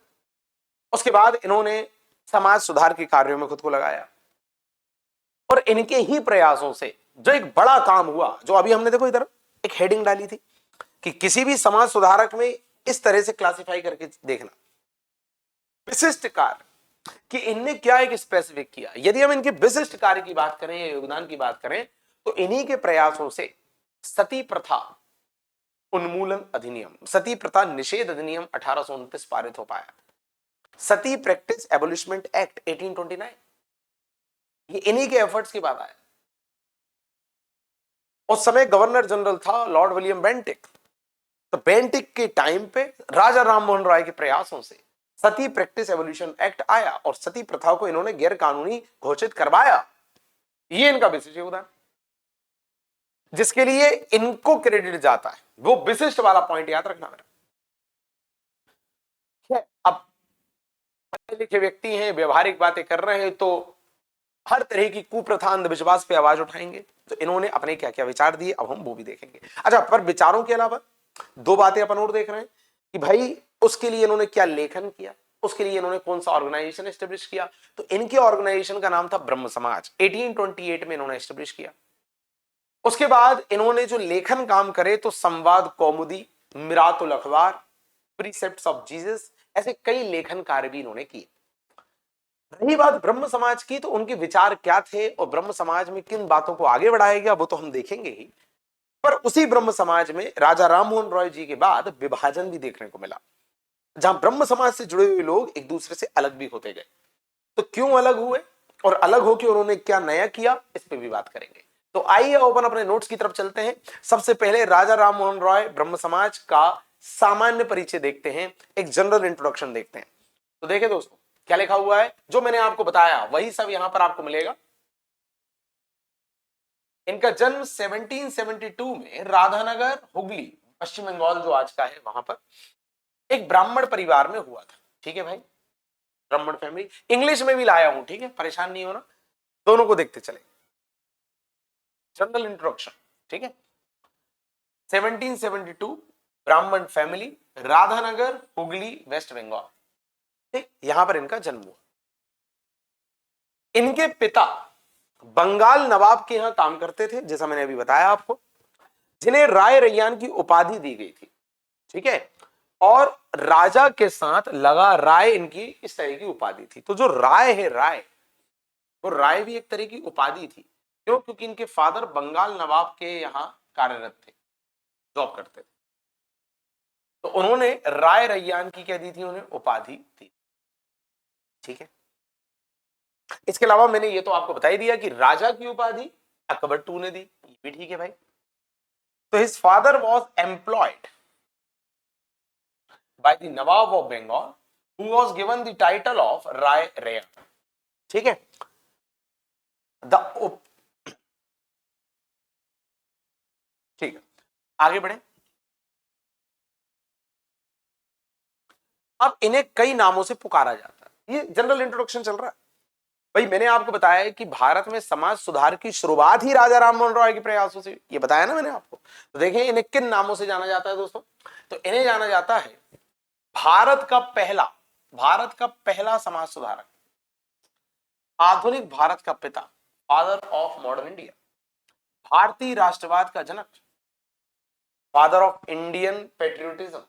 उसके बाद इन्होंने समाज सुधार के कार्यों में खुद को लगाया और इनके ही प्रयासों से जो एक बड़ा काम हुआ, जो अभी हमने देखो इधर एक हेडिंग डाली थी कि किसी भी समाज सुधारक में इस तरह से क्लासिफाई करके देखना विशिष्ट कार्य कि इनने क्या एक स्पेसिफिक किया। यदि हम इनके विशिष्ट कार्य की बात करें या योगदान की बात करें तो इन्हीं के प्रयासों से सती प्रथा उन्मूलन अधिनियम, सती प्रथा निषेध अधिनियम 1829 पारित हो पाया। सती प्रैक्टिस एबोलिशमेंट एक्ट 1829, ये इन्हीं के एफर्ट्स की बात आया। उस समय गवर्नर जनरल था लॉर्ड विलियम बेंटिक। तो बेंटिक के टाइम पे राजा राममोहन राय के प्रयासों से सती प्रैक्टिस एवोल्यूशन एक्ट आया और सती प्रथा को इन्होंने गैर कानूनी घोषित करवाया। ये इनका विशिष्ट योगदान, जिसके लिए इनको क्रेडिट जाता है। वो विशिष्ट वाला पॉइंट याद रखना मेरा। अब पढ़े लिखे व्यक्ति हैं, व्यवहारिक बातें कर रहे हैं, तो हर तरह की कुप्रथा अंधविश्वास पे आवाज उठाएंगे। तो इन्होंने अपने क्या क्या विचार दिए, अब हम वो भी देखेंगे। अच्छा, पर विचारों के अलावा दो बातें अपन और देख रहे हैं कि भाई उसके लिए इन्होंने क्या लेखन किया, उसके लिए इन्होंने कौन सा ऑर्गेनाइजेशन एस्टेब्लिश किया। तो इनके ऑर्गेनाइजेशन का नाम था ब्रह्म समाज, 1828 में इन्होंने एस्टेब्लिश किया। उसके बाद इन्होंने जो लेखन काम करे तो संवाद कौमुदी, मिरातुल अखबार, प्रीसेप्ट्स ऑफ जीसस, ऐसे कई लेखन कार्य भी इन्होंने किए। रही बात ब्रह्म समाज की, तो उनके विचार क्या थे और ब्रह्म समाज में किन बातों को आगे बढ़ाया गया वो तो हम देखेंगे ही। पर उसी ब्रह्म समाज में राजा राममोहन रॉय जी के बाद विभाजन भी देखने को मिला, जहां ब्रह्म समाज से जुड़े हुए लोग एक दूसरे से अलग भी होते गए। तो क्यों अलग हुए और अलग होकर उन्होंने क्या नया किया, इस पे भी बात करेंगे। तो आइए अपन अपने नोट्स की तरफ चलते हैं। सबसे पहले राजा राममोहन रॉय ब्रह्म समाज का सामान्य परिचय देखते हैं, एक जनरल इंट्रोडक्शन देखते हैं। तो देखें दोस्तों क्या लिखा हुआ है, जो मैंने आपको बताया वही सब यहां पर आपको मिलेगा। इनका जन्म 1772 में राधानगर, हुगली, पश्चिम बंगाल जो आज का है वहां पर एक ब्राह्मण परिवार में हुआ था। ठीक है भाई, ब्राह्मण फैमिली। इंग्लिश में भी लाया हूं, ठीक है, परेशान नहीं होना, दोनों को देखते चले। जनरल इंट्रोडक्शन, ठीक है। 1772 ब्राह्मण फैमिली, राधानगर, हुगली, वेस्ट बंगाल। ठीक, यहां पर इनका जन्म हुआ। इनके पिता बंगाल नवाब के यहां काम करते थे, जैसा मैंने अभी बताया आपको, जिन्हें राय रैयान की उपाधि दी गई थी। ठीक है, और राजा के साथ लगा राय इनकी इस तरह की उपाधि थी। तो जो राय है, राय, वो राय भी एक तरह की उपाधि थी। क्यों? क्योंकि इनके फादर बंगाल नवाब के यहां कार्यरत थे, जॉब करते थे। तो उन्होंने राय रैयान की क्या दी थी, उन्हें उपाधि दी। ठीक है, इसके अलावा मैंने ये तो आपको बता ही दिया कि राजा की उपाधि अकबर टू ने दी, ये भी ठीक है भाई। तो his father was employed by the Nawab of Bengal, who was given the title of Rai Raya। ठीक है, द ठीक है, आगे बढ़े। अब इन्हें कई नामों से पुकारा जाता है। ये जनरल इंट्रोडक्शन चल रहा है भाई। मैंने आपको बताया है कि भारत में समाज सुधार की शुरुआत ही राजा राममोहन रॉय के प्रयासों से, ये बताया ना मैंने आपको। तो देखिए इन्हें किन नामों से जाना जाता है दोस्तों। तो इन्हें जाना जाता है भारत का पहला समाज सुधारक, आधुनिक भारत का पिता, फादर ऑफ मॉडर्न इंडिया, भारतीय राष्ट्रवाद का जनक, father of Indian patriotism,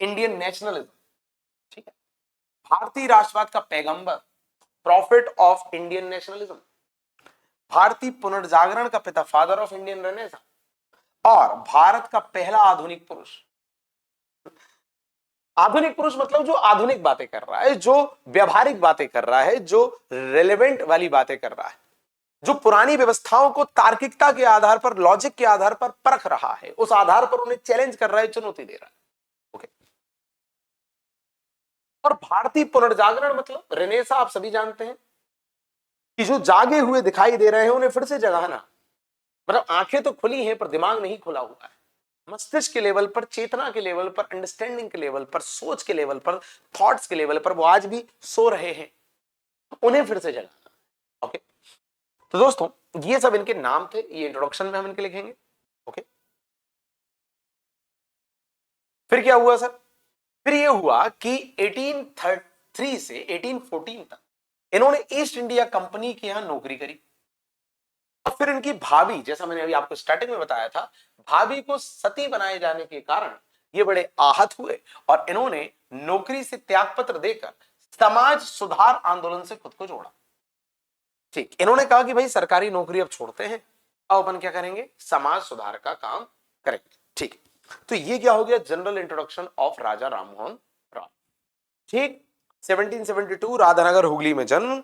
Indian nationalism. भारतीय राष्ट्रवाद का पैगंबर, प्रॉफिट ऑफ इंडियन नेशनलिज्म, भारतीय पुनर्जागरण का पिता, फादर ऑफ इंडियन रेनेसां, और भारत का पहला आधुनिक पुरुष। आधुनिक पुरुष मतलब जो आधुनिक बातें कर रहा है, जो व्यवहारिक बातें कर रहा है, जो रेलेवेंट वाली बातें कर रहा है, जो पुरानी व्यवस्थाओं को तार्किकता के आधार पर, लॉजिक के आधार पर परख रहा है, उस आधार पर उन्हें चैलेंज कर रहा है, चुनौती दे रहा है। ओके। और भारतीय पुनर्जागरण मतलब रेनेसा, आप सभी जानते हैं कि जो जागे हुए दिखाई दे रहे हैं उन्हें फिर से जगाना, मतलब आंखें तो खुली हैं पर दिमाग नहीं खुला हुआ है। मस्तिष्क के लेवल पर, चेतना के लेवल पर, अंडरस्टैंडिंग के लेवल पर, सोच के लेवल पर, थॉट्स के लेवल पर वो आज भी सो रहे हैं, उन्हें फिर से जगाना। ओके। तो दोस्तों ये सब इनके नाम थे, ये इंट्रोडक्शन में हम इनके लिखेंगे। ओके। फिर क्या हुआ सर? फिर ये हुआ कि 1833 से 1814 तक इन्होंने ईस्ट इंडिया कंपनी के यहां नौकरी करी। और फिर इनकी भाभी, जैसा मैंने अभी आपको स्टार्टिंग में बताया था, भाभी को सती बनाए जाने के कारण ये बड़े आहत हुए और इन्होंने नौकरी से त्यागपत्र देकर समाज सुधार आंदोलन से खुद को जोड़ा। ठीक, इन्होंने कहा कि भाई सरकारी नौकरी अब छोड़ते हैं, अब अपन क्या करेंगे, समाज सुधार का काम करेंगे। ठीक, तो ये क्या हो गया, general introduction of Raja Rammohan Roy. ठीक, 1772 राधानगर हुगली में जन्म।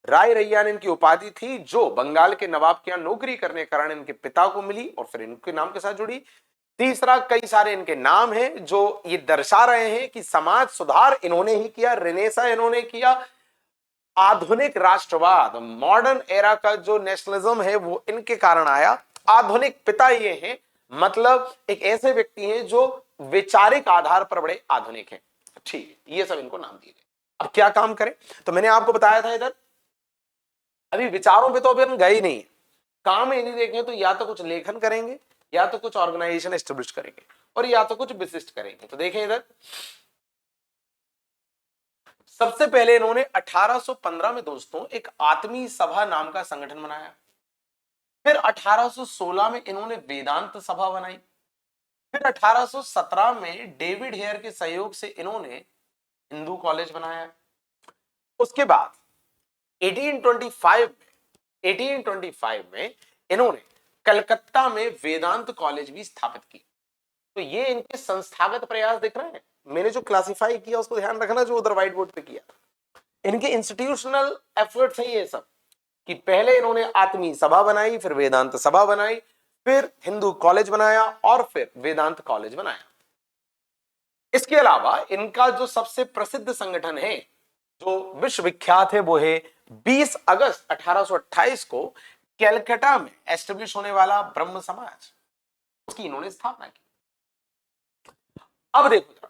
राय रैयान इनकी उपाधि थी, जो बंगाल के नवाब के यहां नौकरी करने के कारण इनके पिता को मिली और फिर इनके नाम के साथ जुड़ी। तीसरा, कई सारे इनके नाम हैं जो ये दर्शा रहे हैं कि समाज सुधार इन्होंने ही किया, रेनेसा इन्होंने किया, आधुनिक राष्ट्रवाद, मॉडर्न एरा का जो नेशनलिज्म है वो इनके कारण आया। आधुनिक पिता ये हैं, मतलब एक ऐसे व्यक्ति हैं जो वैचारिक आधार पर बड़े आधुनिक हैं। ठीक, ये सब इनको नाम दिए गए। अब क्या काम करें, तो मैंने आपको बताया था इधर, अभी विचारों पे तो अभी हम गए ही नहीं, काम यदि देखें तो या तो कुछ लेखन करेंगे, या तो कुछ ऑर्गेनाइजेशन एस्टेब्लिश करेंगे, और या तो कुछ विशिष्ट करेंगे। तो देखें इधर, सबसे पहले इन्होंने 1815 में दोस्तों एक आत्मीय सभा नाम का संगठन बनाया। फिर 1816 में इन्होंने वेदांत सभा बनाई। फिर 1817 में डेविड हेयर के सहयोग से इन्होंने हिंदू कॉलेज बनाया। उसके बाद 1825 में 1825 में इन्होंने कलकत्ता में वेदांत कॉलेज भी स्थापित की। तो ये इनके संस्थागत प्रयास दिख रहे हैं, मैंने जो क्लासिफाई किया उसको ध्यान रखना, जो उधर व्हाइट बोर्ड पे किया, इनके इंस्टीट्यूशनल एफर्ट्स है ये सब, कि पहले इन्होंने आत्मीय सभा बनाई, फिर वेदांत सभा बनाई, फिर हिंदू कॉलेज बनाया और फिर वेदांत कॉलेज बनाया। इसके अलावा इनका जो सबसे प्रसिद्ध संगठन है, जो विश्वविख्यात है, वो है 20 अगस्त 1828 को कैलकाटा में एस्टेब्लिश होने वाला ब्रह्म समाज, उसकी इन्होंने स्थापना की। अब देखो,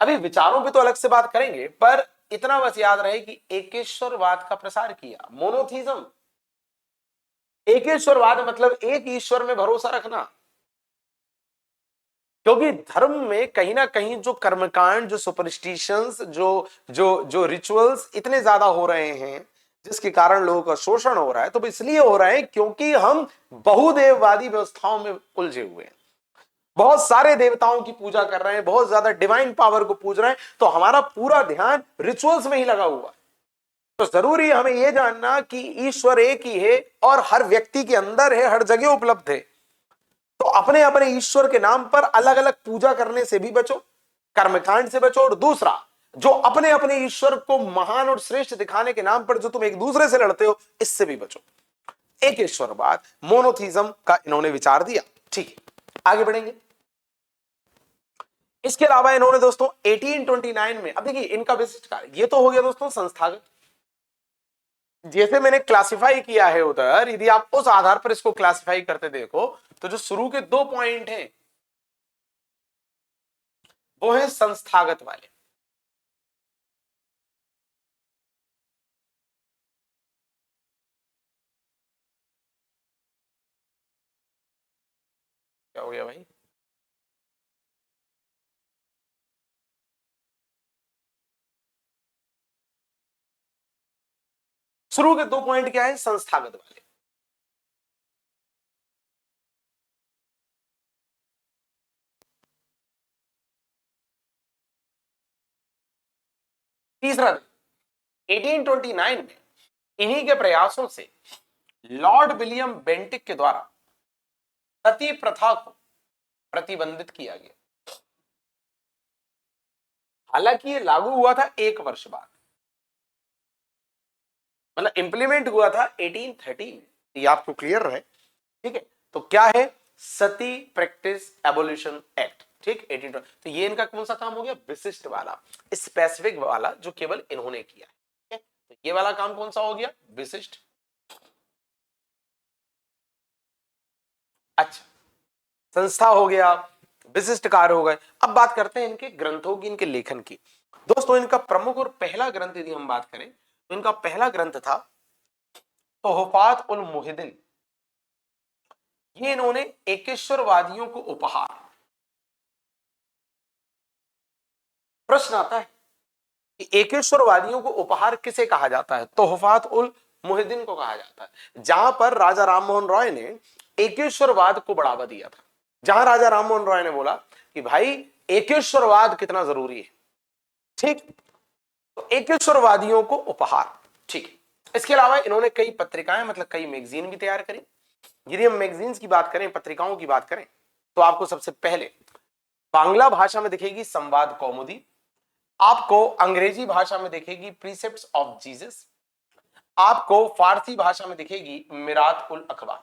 अभी विचारों पे तो अलग से बात करेंगे, पर इतना बस याद रहे कि एकेश्वरवाद का प्रसार किया, मोनोथीज्म। एकेश्वरवाद मतलब एक ईश्वर में भरोसा रखना, क्योंकि धर्म में कहीं ना कहीं जो कर्मकांड, जो सुपरस्टिशंस, जो जो जो रिचुअल्स इतने ज्यादा हो रहे हैं, जिसके कारण लोगों का शोषण हो रहा है, तो इसलिए हो रहा है क्योंकि हम बहुदेववादी व्यवस्थाओं में उलझे हुए हैं, बहुत सारे देवताओं की पूजा कर रहे हैं, बहुत ज्यादा डिवाइन पावर को पूज रहे हैं, तो हमारा पूरा ध्यान रिचुअल्स में ही लगा हुआ है। तो जरूरी है हमें यह जानना कि ईश्वर एक ही है और हर व्यक्ति के अंदर है, हर जगह उपलब्ध है। तो अपने अपने ईश्वर के नाम पर अलग अलग पूजा करने से भी बचो, कर्मकांड से बचो। और दूसरा, जो अपने अपने ईश्वर को महान और श्रेष्ठ दिखाने के नाम पर जो तुम एक दूसरे से लड़ते हो, इससे भी बचो। एक ईश्वरवाद, मोनोथीज्म का इन्होंने विचार दिया। ठीक है, आगे बढ़ेंगे। इसके अलावा इन्होंने दोस्तों 1829 में, अब देखिए इनका विशिष्ट कार्य, ये तो हो गया दोस्तों संस्थागत, जैसे मैंने क्लासिफाई किया है उधर, यदि आप उस आधार पर इसको क्लासिफाई करते देखो, तो जो शुरू के 2 पॉइंट हैं वो है संस्थागत वाले। क्या हो गया भाई? शुरू के 2 पॉइंट क्या है, संस्थागत वाले। तीसरा 1829 में इन्हीं के प्रयासों से लॉर्ड विलियम बेंटिक के द्वारा सती प्रथा को प्रतिबंधित किया गया। हालांकि ये लागू हुआ था 1 वर्ष बाद, मतलब इंप्लीमेंट हुआ था 1830 में। ये आपको क्लियर रहे, ठीक है। तो क्या है, सती प्रैक्टिस एबोल्यूशन एक्ट, ठीक 18। तो ये इनका कौन सा काम हो गया, विशिष्ट वाला, स्पेसिफिक वाला, जो केवल इन्होंने किया है। तो ये वाला काम कौन सा हो गया, विशिष्ट। अच्छा, संस्था हो गया, विशिष्ट कार्य हो गए। अब बात करते हैं इनके ग्रंथों की, इनके लेखन की। दोस्तों इनका प्रमुख और पहला ग्रंथ यदि हम बात करें तो इनका पहला ग्रंथ था तोहफात उल मुहिद्दीन। ये इन्होंने एकेश्वरवादियों को उपहार। प्रश्न आता है कि एकेश्वरवादियों को उपहार किसे कहा जाता है, तोहफात उल मुहिद्दीन को कहा जाता है, जहां पर राजा राममोहन रॉय ने एकेश्वरवाद को बढ़ावा दिया था। जहां राजा राममोहन रॉय ने बोला कि भाई एकेश्वरवाद कितना जरूरी है, ठीक, तो एकेश्वरवादियों को उपहार, ठीक है। इसके अलावा इन्होंने कई पत्रिकाएं, मतलब कई मैगजीन भी तैयार करी। यदि हम मैगजीन्स की बात करें, पत्रिकाओं की बात करें, तो आपको सबसे पहले बांग्ला भाषा में दिखेगी संवाद कौमुदी, आपको अंग्रेजी भाषा में दिखेगी प्रीसेप्ट्स ऑफ जीसस, आपको फारसी भाषा में दिखेगी मिरात उल अखबार,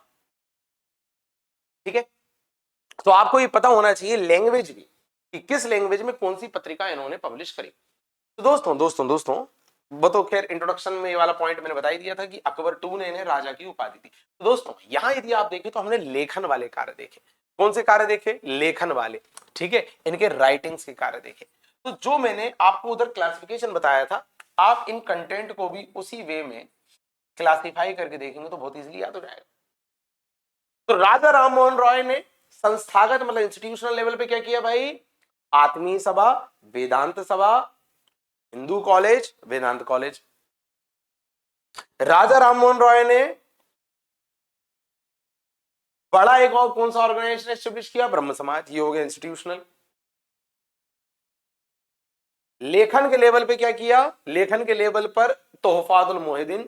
ठीक है। तो आपको ये पता होना चाहिए लैंग्वेज भी, कि किस लैंग्वेज में कौन सी पत्रिका इन्होंने पब्लिश करी। तो दोस्तों वो तो खैर इंट्रोडक्शन में ये वाला पॉइंट मैंने बता ही दिया था कि अकबर टू ने इन्हें राजा की उपाधि दी। तो दोस्तों यहां यदि आप देखें तो हमने लेखन वाले कार्य देखे। कौन से कार्य देखे, लेखन वाले, ठीक है, इनके राइटिंग्स के कार्य देखे। तो जो मैंने आपको उधर क्लासिफिकेशन बताया था, आप इन कंटेंट को भी उसी वे में क्लासिफाई करके देखेंगे तो बहुत इजीली याद हो जाएगा। तो राजा राममोहन रॉय ने संस्थागत मतलब इंस्टीट्यूशनल लेवल पे क्या किया भाई, आत्मीय सभा, वेदांत सभा, हिंदू कॉलेज, वेदांत कॉलेज। राजा राममोहन रॉय ने बड़ा एक और कौन सा ऑर्गेनाइजेशन एस्टेब्लिश किया, ब्रह्म समाज, ये हो गया इंस्टीट्यूशनल। लेखन के लेवल पे क्या किया, लेखन के लेवल पर तोहफातुल मुहिद्दीन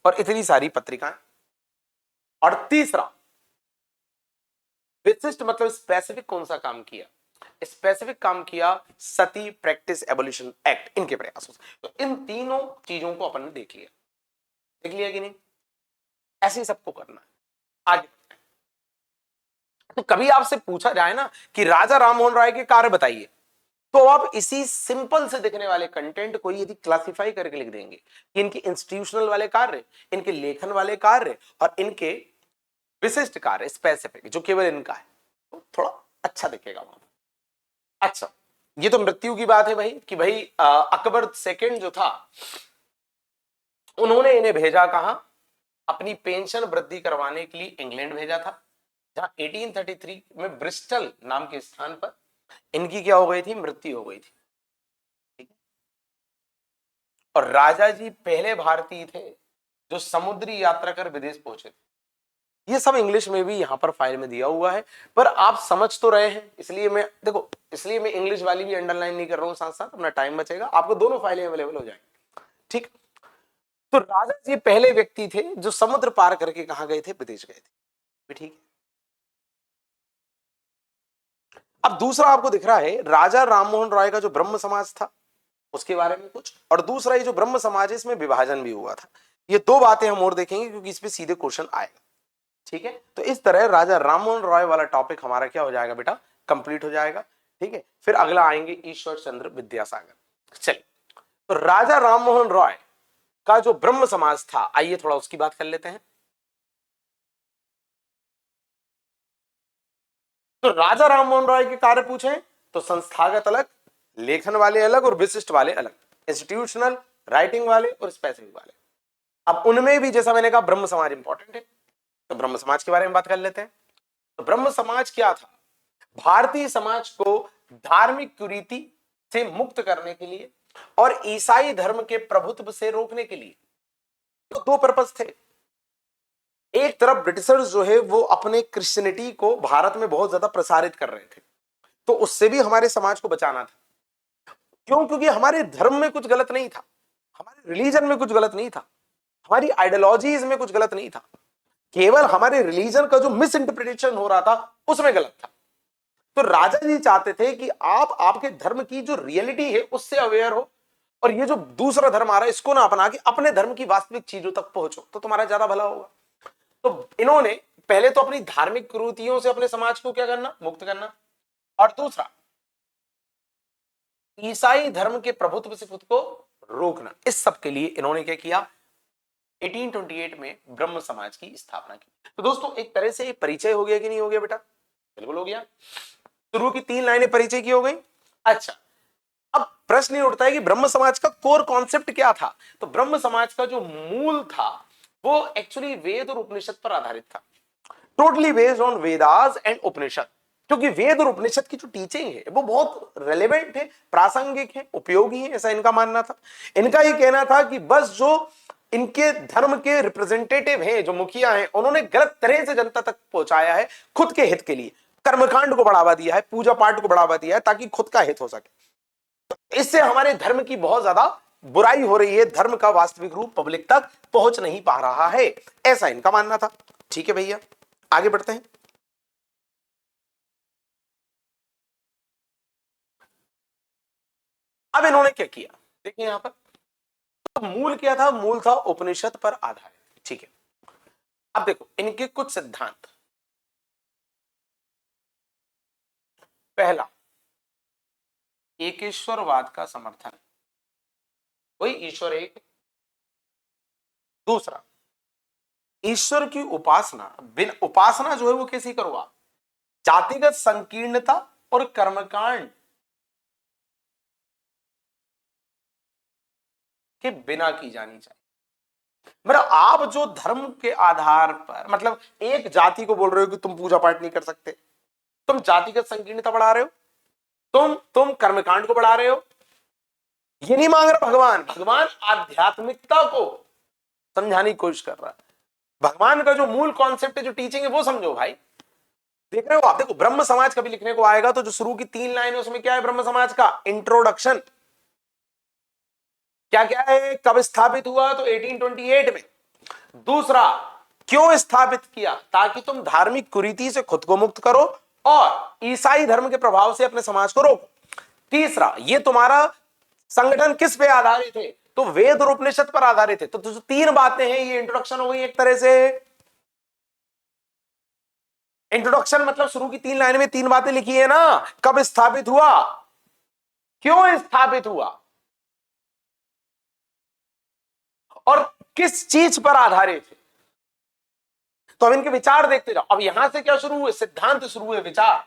और इतनी सारी पत्रिकाएं। और तीसरा विशिष्ट मतलब स्पेसिफिक कौन सा काम किया, स्पेसिफिक काम किया सती प्रैक्टिस एबोल्यूशन एक्ट, इनके प्रयासों से। तो इन तीनों चीजों को अपन ने देख लिया कि नहीं, ऐसे ही सबको करना है। आगे तो कभी आपसे पूछा जाए ना कि राजा राममोहन राय के कार्य बताइए, तो आप इसी सिंपल से दिखने वाले कंटेंट को यदि क्लासिफाई करके लिख देंगे कि इनके इंस्टीट्यूशनल वाले कार्य, इनके लेखन वाले कार्य और इनके विशिष्ट कार्य स्पेसिफिक जो केवल इनका है, तो थोड़ा अच्छा दिखेगा वहां। अच्छा, ये तो मृत्यु की बात है भाई कि भाई अकबर सेकंड जो था उन्होंने इन्हें भेजा कहां, अपनी पेंशन वृद्धि करवाने के लिए इंग्लैंड भेजा था, जहां 1833 में ब्रिस्टल नाम के स्थान पर इनकी क्या हो गई थी, मृत्यु हो गई थी। ठीक है, और राजा जी पहले भारतीय थे जो समुद्री यात्रा कर विदेश पहुंचे थे। ये सब इंग्लिश में भी यहां पर फाइल में दिया हुआ है, पर आप समझ तो रहे हैं, इसलिए मैं देखो, इसलिए मैं इंग्लिश वाली भी अंडरलाइन नहीं कर रहा हूं, साथ साथ अपना टाइम बचेगा, आपको दोनों फाइलें अवेलेबल हो जाएंगी। ठीक, तो राजा जी पहले व्यक्ति थे जो समुद्र पार करके कहां गए थे, विदेश गए थे। ठीक है, अब दूसरा आपको दिख रहा है राजा राममोहन राय का जो ब्रह्म समाज था उसके बारे में कुछ, और दूसरा ये जो ब्रह्म समाज है इसमें विभाजन भी हुआ था। ये दो बातें हम और देखेंगे क्योंकि इस पे सीधे क्वेश्चन आएगा। ठीक है, तो इस तरह राजा राममोहन रॉय वाला टॉपिक हमारा क्या हो जाएगा बेटा, कंप्लीट हो जाएगा। ठीक है, फिर अगला आएंगे ईश्वर चंद्र विद्यासागर। चलिए, तो राजा राममोहन रॉय का जो ब्रह्म समाज था, आइए थोड़ा उसकी बात कर लेते हैं। तो राजा राममोहन रॉय के कार्य पूछे तो संस्थागत अलग, लेखन वाले अलग और विशिष्ट वाले अलग, इंस्टीट्यूशनल, राइटिंग वाले और स्पेसिफिक वाले। अब उनमें भी जैसा मैंने कहा ब्रह्म समाज इंपॉर्टेंट है, तो ब्रह्म समाज के बारे में बात कर लेते हैं। तो ब्रह्म समाज क्या था, भारतीय समाज को धार्मिक कुरीति से मुक्त करने के लिए और ईसाई धर्म के प्रभुत्व से रोकने के लिए। तो दो पर्पस थे, एक तरफ ब्रिटिशर्स जो है वो अपने क्रिश्चियनिटी को भारत में बहुत ज्यादा प्रसारित कर रहे थे, तो उससे भी हमारे समाज को बचाना था। क्यों? क्योंकि हमारे धर्म में कुछ गलत नहीं था, हमारे रिलीजन में कुछ गलत नहीं था, हमारी आइडियोलॉजीज में कुछ गलत नहीं था, केवल हमारे रिलीजन का जो मिस इंटरप्रिटेशन हो रहा था उसमें गलत था। तो राजा जी चाहते थे कि आप आपके धर्म की जो रियलिटी है उससे अवेयर हो, और ये जो दूसरा धर्म आ रहा है इसको ना अपना के अपने धर्म की वास्तविक चीजों तक पहुंचो, तो तुम्हारा ज्यादा भला होगा। तो इन्होंने पहले तो अपनी धार्मिक कुरीतियों से अपने समाज को क्या करना, मुक्त करना, और दूसरा ईसाई धर्म के प्रभुत्व से खुद को रोकना। इस सब के लिए इन्होंने क्या किया, 1828 में ब्रह्म समाज की स्थापना की। तो दोस्तों एक तरह से परिचय हो गया कि नहीं हो गया बेटा? बिल्कुल हो गया। शुरू की 3 लाइनें परिचय की हो गई। अच्छा, अब प्रश्न ये उठता है कि ब्रह्म समाज का कोर कॉन्सेप्ट क्या था? तो ब्रह्म समाज का जो मूल था वो एक्चुअली वेद और उपनिषद पर आधारित था, totally based on Vedas and Upanishad. क्योंकि वेद और उपनिषद की जो टीचिंग है वो बहुत रेलेवेंट है, प्रासंगिक है, उपयोगी है, ऐसा इनका मानना था। इनका ये कहना था कि बस जो इनके धर्म के रिप्रेजेंटेटिव हैं, जो मुखिया हैं, उन्होंने गलत तरह से जनता तक पहुंचाया है खुद के हित के लिए, कर्मकांड को बढ़ावा दिया है, पूजा पाठ को बढ़ावा दिया है ताकि खुद का हित हो सके। इससे हमारे धर्म की बहुत ज्यादा बुराई हो रही है, धर्म का वास्तविक रूप पब्लिक तक पहुंच नहीं पा रहा है, ऐसा इनका मानना था। ठीक है भैया, आगे बढ़ते हैं। अब इन्होंने क्या किया, देखिए यहां पर तो मूल क्या था, मूल था उपनिषद पर आधारित। ठीक है, अब देखो इनके कुछ सिद्धांत। पहला, एकेश्वरवाद का समर्थन, वही ईश्वर एक। दूसरा, ईश्वर की उपासना, बिन उपासना जो है वो कैसी करो आप, जातिगत संकीर्णता और कर्मकांड के बिना की जानी चाहिए। मतलब आप जो धर्म के आधार पर, मतलब एक जाति को बोल रहे हो कि तुम पूजा पाठ नहीं कर सकते, तुम जातिगत संकीर्णता बढ़ा रहे हो, तुम कर्मकांड को बढ़ा रहे हो। ये नहीं मांग रहा भगवान, भगवान आध्यात्मिकता को समझाने की कोशिश कर रहा है। भगवान का जो मूल कॉन्सेप्ट है, जो टीचिंग है, वो समझो भाई। देख रहे हो आप? देखो ब्रह्म समाज कभी लिखने को आएगा तो जो शुरू की 3 लाइन है उसमें क्या है, ब्रह्म समाज का इंट्रोडक्शन क्या क्या है, कब स्थापित हुआ, तो 1828 में। दूसरा, क्यों स्थापित किया, ताकि तुम धार्मिक कुरीति से खुद को मुक्त करो और ईसाई धर्म के प्रभाव से अपने समाज को रोको। तीसरा, ये तुम्हारा संगठन किस पे आधारित है, तो वेद और उपनिषद पर आधारित है। तो जो 3 बातें हैं ये इंट्रोडक्शन हो गई एक तरह से। इंट्रोडक्शन मतलब शुरू की 3 लाइन में 3 बातें लिखी है ना, कब स्थापित हुआ, क्यों स्थापित हुआ, और किस चीज पर आधारित है। तो अब इनके विचार देखते जाओ। अब यहां से क्या शुरू हुए, सिद्धांत शुरू हुए, विचार।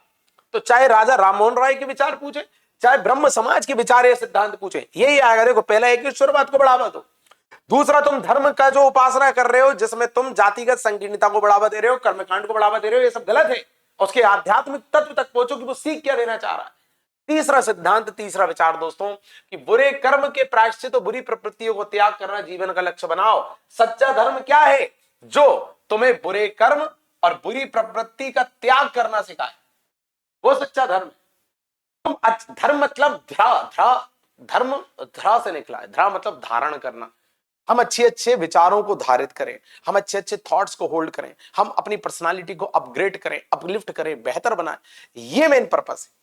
तो चाहे राजा राममोहन राय के विचार पूछे, चाहे ब्रह्म समाज के विचार या सिद्धांत पूछे, यही आएगा। देखो पहला एक ईश्वरवाद को बढ़ावा दो, दूसरा तुम धर्म का जो उपासना कर रहे हो जिसमें तुम जातिगत संकीर्णता को बढ़ावा दे रहे हो, कर्मकांड को बढ़ावा दे रहे हो, ये सब गलत है। उसके आध्यात्मिक तत्व तक पहुंचो कि वो सीख क्या देना चाह रहा है। तीसरा सिद्धांत, तीसरा विचार दोस्तों, कि बुरे कर्म के प्रायश्चित तो बुरी प्रवृत्तियों को त्याग करना जीवन का लक्ष्य बनाओ। सच्चा धर्म क्या है, जो तुम्हें बुरे कर्म और बुरी प्रवृत्ति का त्याग करना सिखाए, वो सच्चा धर्म है। तुम धर्म मतलब धर्म ध्रा से निकला है, ध्रा मतलब धारण करना। हम अच्छे अच्छे विचारों को धारित करें, हम अच्छे अच्छे थॉट्स को होल्ड करें, हम अपनी पर्सनालिटी को अपग्रेड करें, अपलिफ्ट करें, बेहतर बनाएं, ये मेन पर्पस है।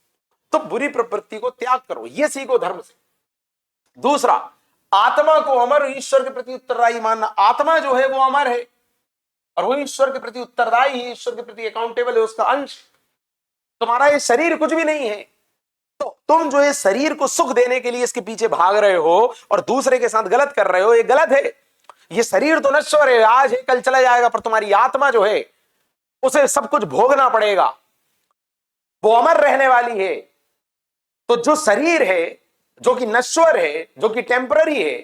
तो बुरी प्रवृत्ति को त्याग करो, ये सीखो धर्म से। दूसरा, आत्मा को अमर, ईश्वर के प्रति उत्तरदायी मानना। आत्मा जो है वो अमर है और वो ईश्वर के प्रति उत्तरदायी है, ईश्वर के प्रति अकाउंटेबल है, उसका अंश। तुम्हारा ये शरीर कुछ भी नहीं है, तो तुम जो है शरीर को सुख देने के लिए इसके पीछे भाग रहे हो और दूसरे के साथ गलत कर रहे हो, ये गलत है। ये शरीर तो नश्वर है, आज है कल चला जाएगा, पर तुम्हारी आत्मा जो है उसे सब कुछ भोगना पड़ेगा, वो अमर रहने वाली है। तो जो शरीर है, जो कि नश्वर है, जो कि टेम्पररी है,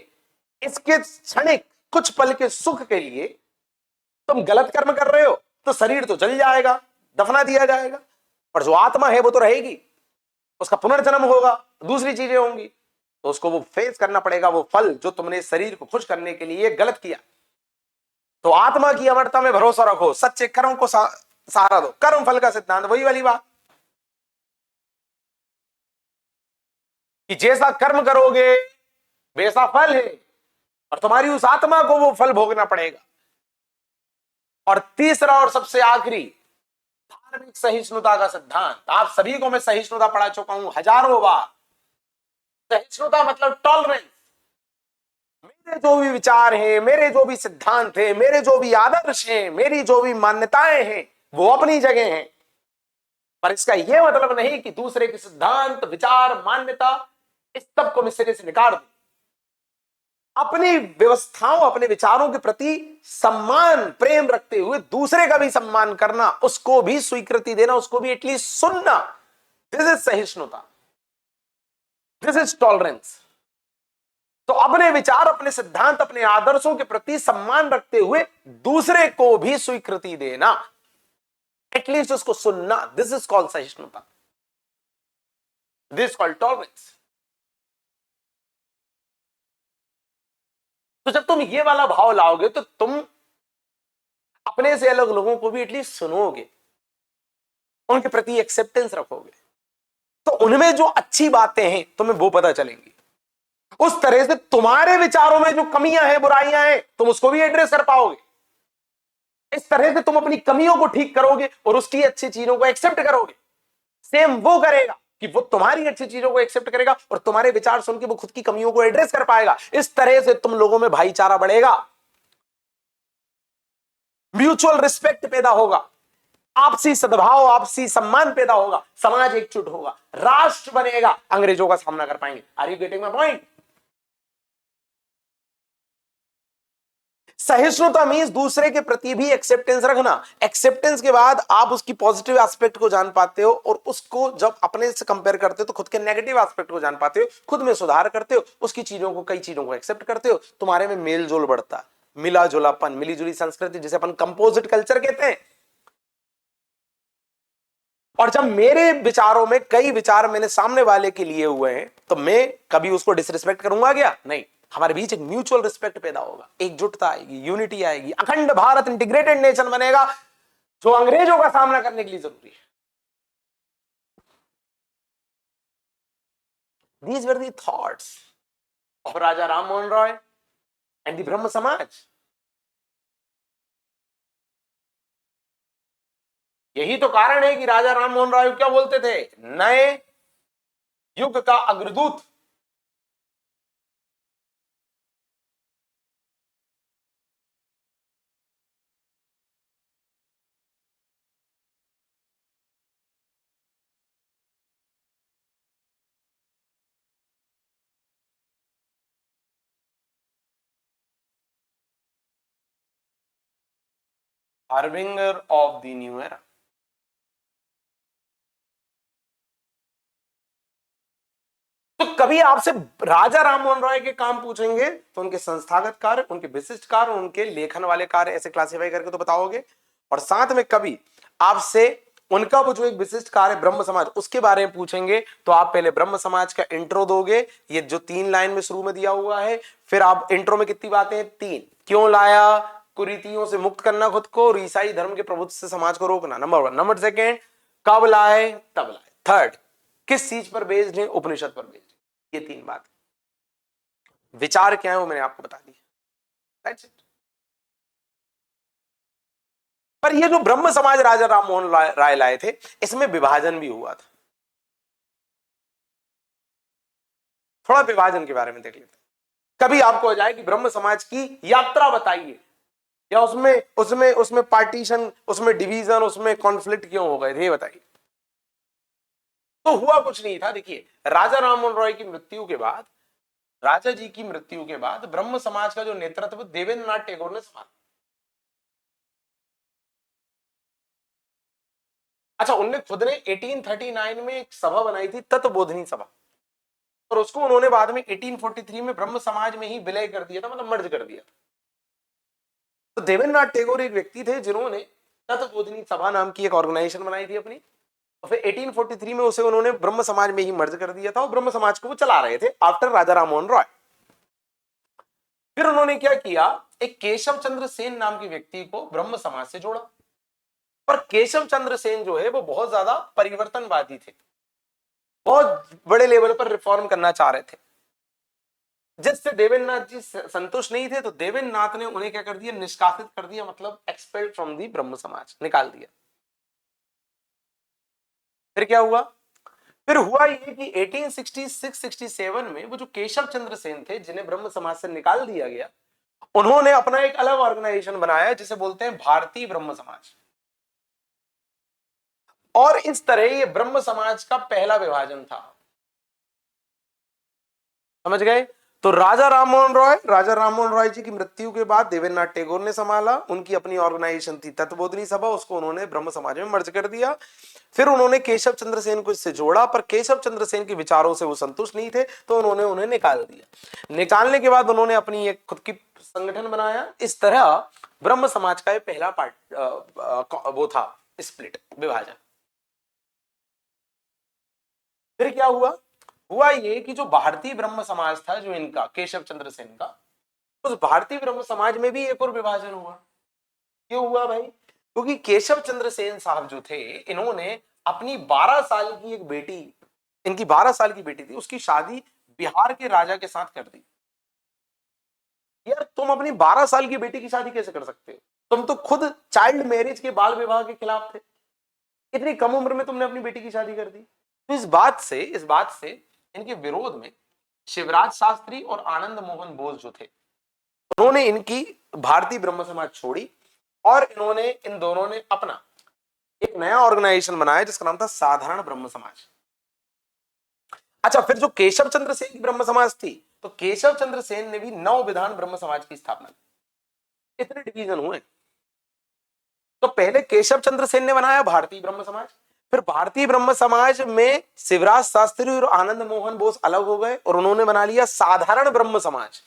इसके क्षणिक कुछ पल के सुख के लिए तुम गलत कर्म कर रहे हो, तो शरीर तो जल जाएगा, दफना दिया जाएगा, पर जो आत्मा है वो तो रहेगी, उसका पुनर्जन्म होगा, दूसरी चीजें होंगी, तो उसको वो फेस करना पड़ेगा, वो फल जो तुमने शरीर को खुश करने के लिए गलत किया। तो आत्मा की अमरता में भरोसा रखो, सच्चे कर्म को सहारा दो, कर्म फल का सिद्धांत, वही वाली बात। कि जैसा कर्म करोगे वैसा फल है, और तुम्हारी उस आत्मा को वो फल भोगना पड़ेगा। और तीसरा और सबसे आखिरी, धार्मिक सहिष्णुता का सिद्धांत। आप सभी को मैं सहिष्णुता पढ़ा चुका हूं हजारों बार। सहिष्णुता मतलब टॉलरेंस। मेरे जो भी विचार हैं, मेरे जो भी सिद्धांत हैं, मेरे जो भी आदर्श हैं, मेरी जो भी मान्यताएं हैं, वो अपनी जगह हैं, पर इसका यह मतलब नहीं कि दूसरे के सिद्धांत, विचार, मान्यता, इस सब को मैं सिरे से निकाल दूं। अपनी व्यवस्थाओं, अपने विचारों के प्रति सम्मान, प्रेम रखते हुए दूसरे का भी सम्मान करना, उसको भी स्वीकृति देना, उसको भी एटलीस्ट सुनना, दिस इज सहिष्णुता, दिस इज टॉलरेंस। तो अपने विचार, अपने सिद्धांत, अपने आदर्शों के प्रति सम्मान रखते हुए दूसरे को भी स्वीकृति देना, एटलीस्ट उसको सुनना, दिस इज कॉल्ड सहिष्णुता, दिस इज कॉल्ड टॉलरेंस। तो जब तुम ये वाला भाव लाओगे तो तुम अपने से अलग लोगों को भी एटलीस्ट सुनोगे, उनके प्रति एक्सेप्टेंस रखोगे, तो उनमें जो अच्छी बातें हैं तुम्हें वो पता चलेंगी। उस तरह से तुम्हारे विचारों में जो कमियां हैं, बुराइयां हैं, तुम उसको भी एड्रेस कर पाओगे। इस तरह से तुम अपनी कमियों को ठीक करोगे और उसकी अच्छी चीजों को एक्सेप्ट करोगे। सेम वो करेगा कि वो तुम्हारी अच्छी चीजों को एक्सेप्ट करेगा और तुम्हारे विचार सुन के वो खुद की कमियों को एड्रेस कर पाएगा। इस तरह से तुम लोगों में भाईचारा बढ़ेगा, म्यूचुअल रिस्पेक्ट पैदा होगा, आपसी सद्भाव, आपसी सम्मान पैदा होगा, समाज एकजुट होगा, राष्ट्र बनेगा, अंग्रेजों का सामना कर पाएंगे। Are you getting my point? सहिष्णुता मींस दूसरे के प्रति भी एक्सेप्टेंस रखना। एक्सेप्टेंस के बाद आप उसकी पॉजिटिव एस्पेक्ट को जान पाते हो और उसको जब अपने से कंपेयर करते हो तो खुद के नेगेटिव एस्पेक्ट को जान पाते हो, खुद में सुधार करते हो, उसकी चीजों को, कई चीजों को एक्सेप्ट करते हो, तुम्हारे में मेल जोल बढ़ता है, मिला जुलापन, मिली जुली संस्कृति, जिसे अपन कंपोजिट कल्चर कहते हैं। और जब मेरे विचारों में कई विचार मैंने सामने वाले के लिए हुए हैं तो मैं कभी उसको डिसरिस्पेक्ट करूंगा क्या? नहीं। हमारे बीच एक म्यूचुअल रिस्पेक्ट पैदा होगा, एकजुटता आएगी, यूनिटी आएगी, अखंड भारत, इंटीग्रेटेड नेशन बनेगा, जो अंग्रेजों का सामना करने के लिए जरूरी है। These were the thoughts of Raja Ram Mohan Roy and the ब्रह्म समाज। यही तो कारण है कि राजा राम मोहन रॉय क्या बोलते थे? नए युग का अग्रदूत। Harbinger of the new era. तो कभी आपसे राजा राममोहन रॉय के काम पूछेंगे तो उनके संस्थागत कार्य, उनके विशिष्ट कार्य, उनके लेखन वाले कार्य ऐसे क्लासिफाई करके तो बताओगे। और साथ में कभी आपसे उनका वो जो एक विशिष्ट कार्य ब्रह्म समाज, उसके बारे में पूछेंगे तो आप पहले ब्रह्म समाज का इंट्रो दोगे, ये जो 3 लाइन में शुरू में दिया हुआ है। फिर आप इंट्रो में कितनी बातें हैं? 3। क्यों लाया? कुरीतियों से मुक्त करना खुद को और ईसाई धर्म के प्रभुत्व से समाज को रोकना, नंबर 1। नंबर 2, कब लाए? तब लाए। 3, किस चीज पर बेस्ड है? उपनिषद पर बेस्ड। ये 3 बात। विचार क्या है वो मैंने आपको बता दिया, दैट्स इट। पर ये जो ब्रह्म समाज राजा राम मोहन राय लाए थे, इसमें विभाजन भी हुआ था। थोड़ा विभाजन के बारे में देख लेते हैं। कभी आपको हो जाए कि ब्रह्म समाज की यात्रा बताइए, या उसमें उसमें उसमें पार्टीशन, उसमें डिवीजन, उसमें कॉन्फ्लिक्ट क्यों हो गए थे, ये बताइए। तो हुआ कुछ नहीं था। देखिए, राजा राममोहन रॉय की मृत्यु के बाद, राजा जी की मृत्यु के बाद ब्रह्म समाज का जो नेतृत्व देवेंद्र नाथ टैगोर ने संभाला। अच्छा, उनने खुद ने 1839 में एक सभा बनाई थी, तत्वबोधिनी सभा, और उसको उन्होंने बाद में 1843 में ब्रह्म समाज में ही विलय कर दिया था, मतलब मर्ज कर दिया था। तो देवेंद्र नाथ टैगोर एक व्यक्ति थे जिन्होंने तत्वबोधिनी सभा नाम की एक ऑर्गेनाइजेशन बनाई थी अपनी, और फिर 1843 में उसे उन्होंने ब्रह्म समाज में ही मर्ज कर दिया था, और ब्रह्म समाज को वो चला रहे थे आफ्टर राजा राममोहन रॉय। फिर उन्होंने क्या किया, एक केशव चंद्र सेन नाम के व्यक्ति को ब्रह्म समाज से जोड़ा। पर केशव चंद्र सेन जो है वो बहुत ज्यादा परिवर्तनवादी थे, बहुत बड़े लेवल पर रिफॉर्म करना चाह रहे थे, जिससे देवेंद्रनाथ जी संतुष्ट नहीं थे, तो देवेंद्रनाथ ने उन्हें क्या कर दिया, निष्कासित कर दिया, मतलब एक्सपेल्ड फ्रॉम दी ब्रह्म समाज, निकाल दिया। फिर क्या हुआ, फिर हुआ ये कि 1866-67 में वो जो केशव चंद्र सेन थे, जिन्हें ब्रह्म समाज से निकाल दिया गया, उन्होंने अपना एक अलग ऑर्गेनाइजेशन बनाया जिसे बोलते हैं भारतीय ब्रह्म समाज। और इस तरह ये ब्रह्म समाज का पहला विभाजन था। समझ गए? तो राजा राममोहन रॉय जी की मृत्यु के बाद देवेंद्रनाथ टैगोर ने संभाला, उनकी अपनी ऑर्गेनाइजेशन थी तत्वबोधिनी सभा, उसको उन्होंने ब्रह्म समाज में मर्ज कर दिया। फिर उन्होंने केशव चंद्र सेन को इससे जोड़ा, पर केशव चंद्र सेन के विचारों से वो संतुष्ट नहीं थे, तो उन्होंने उन्हें निकाल दिया। निकालने के बाद उन्होंने अपनी एक खुद की संगठन बनाया। इस तरह ब्रह्म समाज का पहला पार्ट वो था, स्प्लिट, विभाजन। फिर क्या हुआ, हुआ ये कि जो भारतीय ब्रह्म समाज था, जो इनका केशव चंद्र सेन का, उस भारतीय ब्रह्म समाज में भी एक और विभाजन हुआ। क्यों हुआ भाई? क्योंकि केशव चंद्र सेन साहब जो थे, इन्होंने अपनी 12 साल की एक बेटी, इनकी 12 साल की बेटी थी, उसकी शादी बिहार के राजा के साथ कर दी। यार तुम अपनी 12 साल की बेटी की शादी कैसे कर सकते हो? तुम तो खुद चाइल्ड मैरिज के, बाल विवाह के खिलाफ थे। इतनी कम उम्र में तुमने अपनी बेटी की शादी कर दी। तो इस बात से इनके विरोध में शिवराज शास्त्री और आनंद मोहन बोस जो थे, उन्होंने इनकी भारतीय ब्रह्म समाज छोड़ी, और इन्होंने, इन दोनों ने अपना एक नया ऑर्गेनाइजेशन बनाया जिसका नाम था साधारण ब्रह्म समाज। अच्छा, फिर जो केशव चंद्र सेन की ब्रह्म समाज थी, तो केशव चंद्र सेन ने भी नव विधान ब्रह्म समाज की स्थापना की। इतने डिवीजन हुए। तो पहले केशव चंद्र सेन ने बनाया भारतीय ब्रह्म समाज, फिर भारतीय ब्रह्म समाज में शिवराज शास्त्री और आनंद मोहन बोस अलग हो गए और उन्होंने बना लिया साधारण ब्रह्म समाज।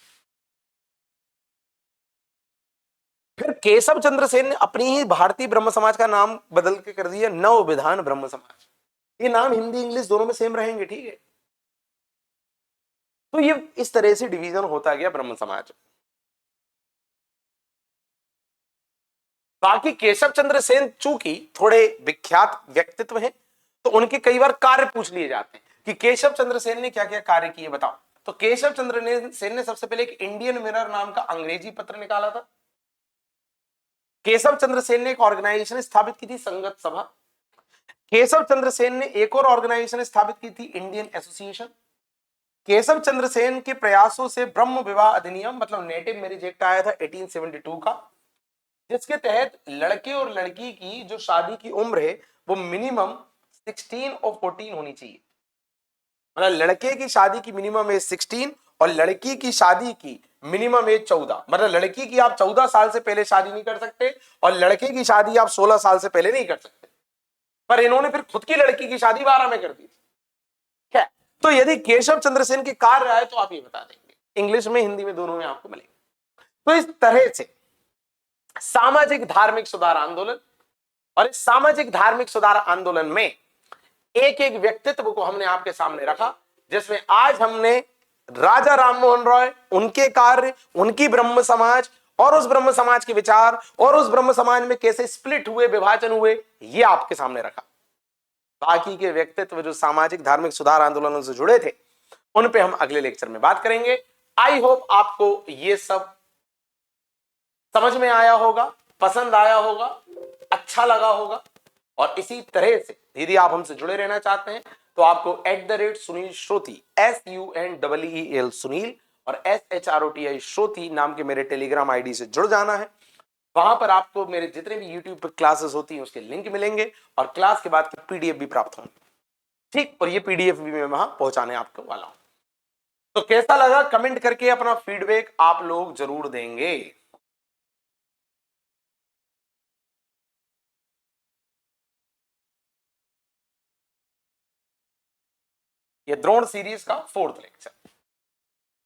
फिर केशव चंद्र सेन ने अपनी ही भारतीय ब्रह्म समाज का नाम बदल के कर दिया नव विधान ब्रह्म समाज। ये नाम हिंदी इंग्लिश दोनों में सेम रहेंगे, ठीक है? तो ये इस तरह से डिवीजन होता गया ब्रह्म समाज। बाकी केशव चंद्र सेन चूंकि थोड़े विख्यात व्यक्तित्व हैं, तो उनके कई बार कार्य पूछ लिए जाते हैं कि केशव चंद्र सेन ने क्या क्या कार्य किए, बताओ। तो केशव चंद्र सेन ने सबसे पहले एक इंडियन मिरर नाम का अंग्रेजी पत्र निकाला था। केशव चंद्र सेन ने एक ऑर्गेनाइजेशन स्थापित की थी, संगत सभा। केशव चंद्र सेन ने एक और ऑर्गेनाइजेशन स्थापित की थी, इंडियन एसोसिएशन। केशव चंद्र सेन के प्रयासों से ब्रह्म विवाह अधिनियम, मतलब नेटिव मैरिज एक्ट आया था 1872 का, जिसके तहत लड़के और लड़की की जो शादी की उम्र है वो मिनिमम 16 और 14 होनी चाहिए। मतलब लड़के की शादी की मिनिमम एज 16 और लड़की की शादी की मिनिमम एज 14। मतलब लड़की की आप 14 साल से पहले शादी नहीं कर सकते और लड़के की शादी आप 16 साल से पहले नहीं कर सकते। पर इन्होंने फिर खुद की लड़की की शादी 12 में कर दी। क्या? तो यदि केशव चंद्र सेन के कार्य आए तो आप ये बता देंगे, इंग्लिश में हिंदी में दोनों में आपको मिलेंगे। तो इस तरह से सामाजिक धार्मिक सुधार आंदोलन, और इस सामाजिक धार्मिक सुधार आंदोलन में एक एक व्यक्तित्व को हमने आपके सामने रखा, जिसमें आज हमने राजा राममोहन रॉय, उनके कार्य, उनकी ब्रह्म समाज और उस ब्रह्म समाज के विचार और उस ब्रह्म समाज में कैसे स्प्लिट हुए, विभाजन हुए, ये आपके सामने रखा। बाकी के व्यक्तित्व जो सामाजिक धार्मिक सुधार आंदोलनों से जुड़े थे, उन पे हम अगले लेक्चर में बात करेंगे। आई होप आपको ये सब समझ में आया होगा, पसंद आया होगा, अच्छा लगा होगा। और इसी तरह से यदि आप हमसे जुड़े रहना चाहते हैं तो आपको @सुनील श्रोती SUNEEL सुनील और SHROTI श्रोती नाम के मेरे टेलीग्राम आईडी से जुड़ जाना है। वहां पर आपको मेरे जितने भी यूट्यूब पर क्लासेस होती हैं उसके लिंक मिलेंगे और क्लास के बाद की पीडीएफ भी प्राप्त होंगे। ठीक, और ये पीडीएफ भी मैं वहां पहुंचाने आपको वाला हूं। तो कैसा लगा कमेंट करके अपना फीडबैक आप लोग जरूर देंगे। ये द्रोण सीरीज का 4th लेक्चर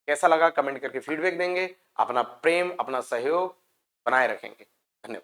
कैसा लगा कमेंट करके फीडबैक देंगे। अपना प्रेम, अपना सहयोग बनाए रखेंगे। धन्यवाद।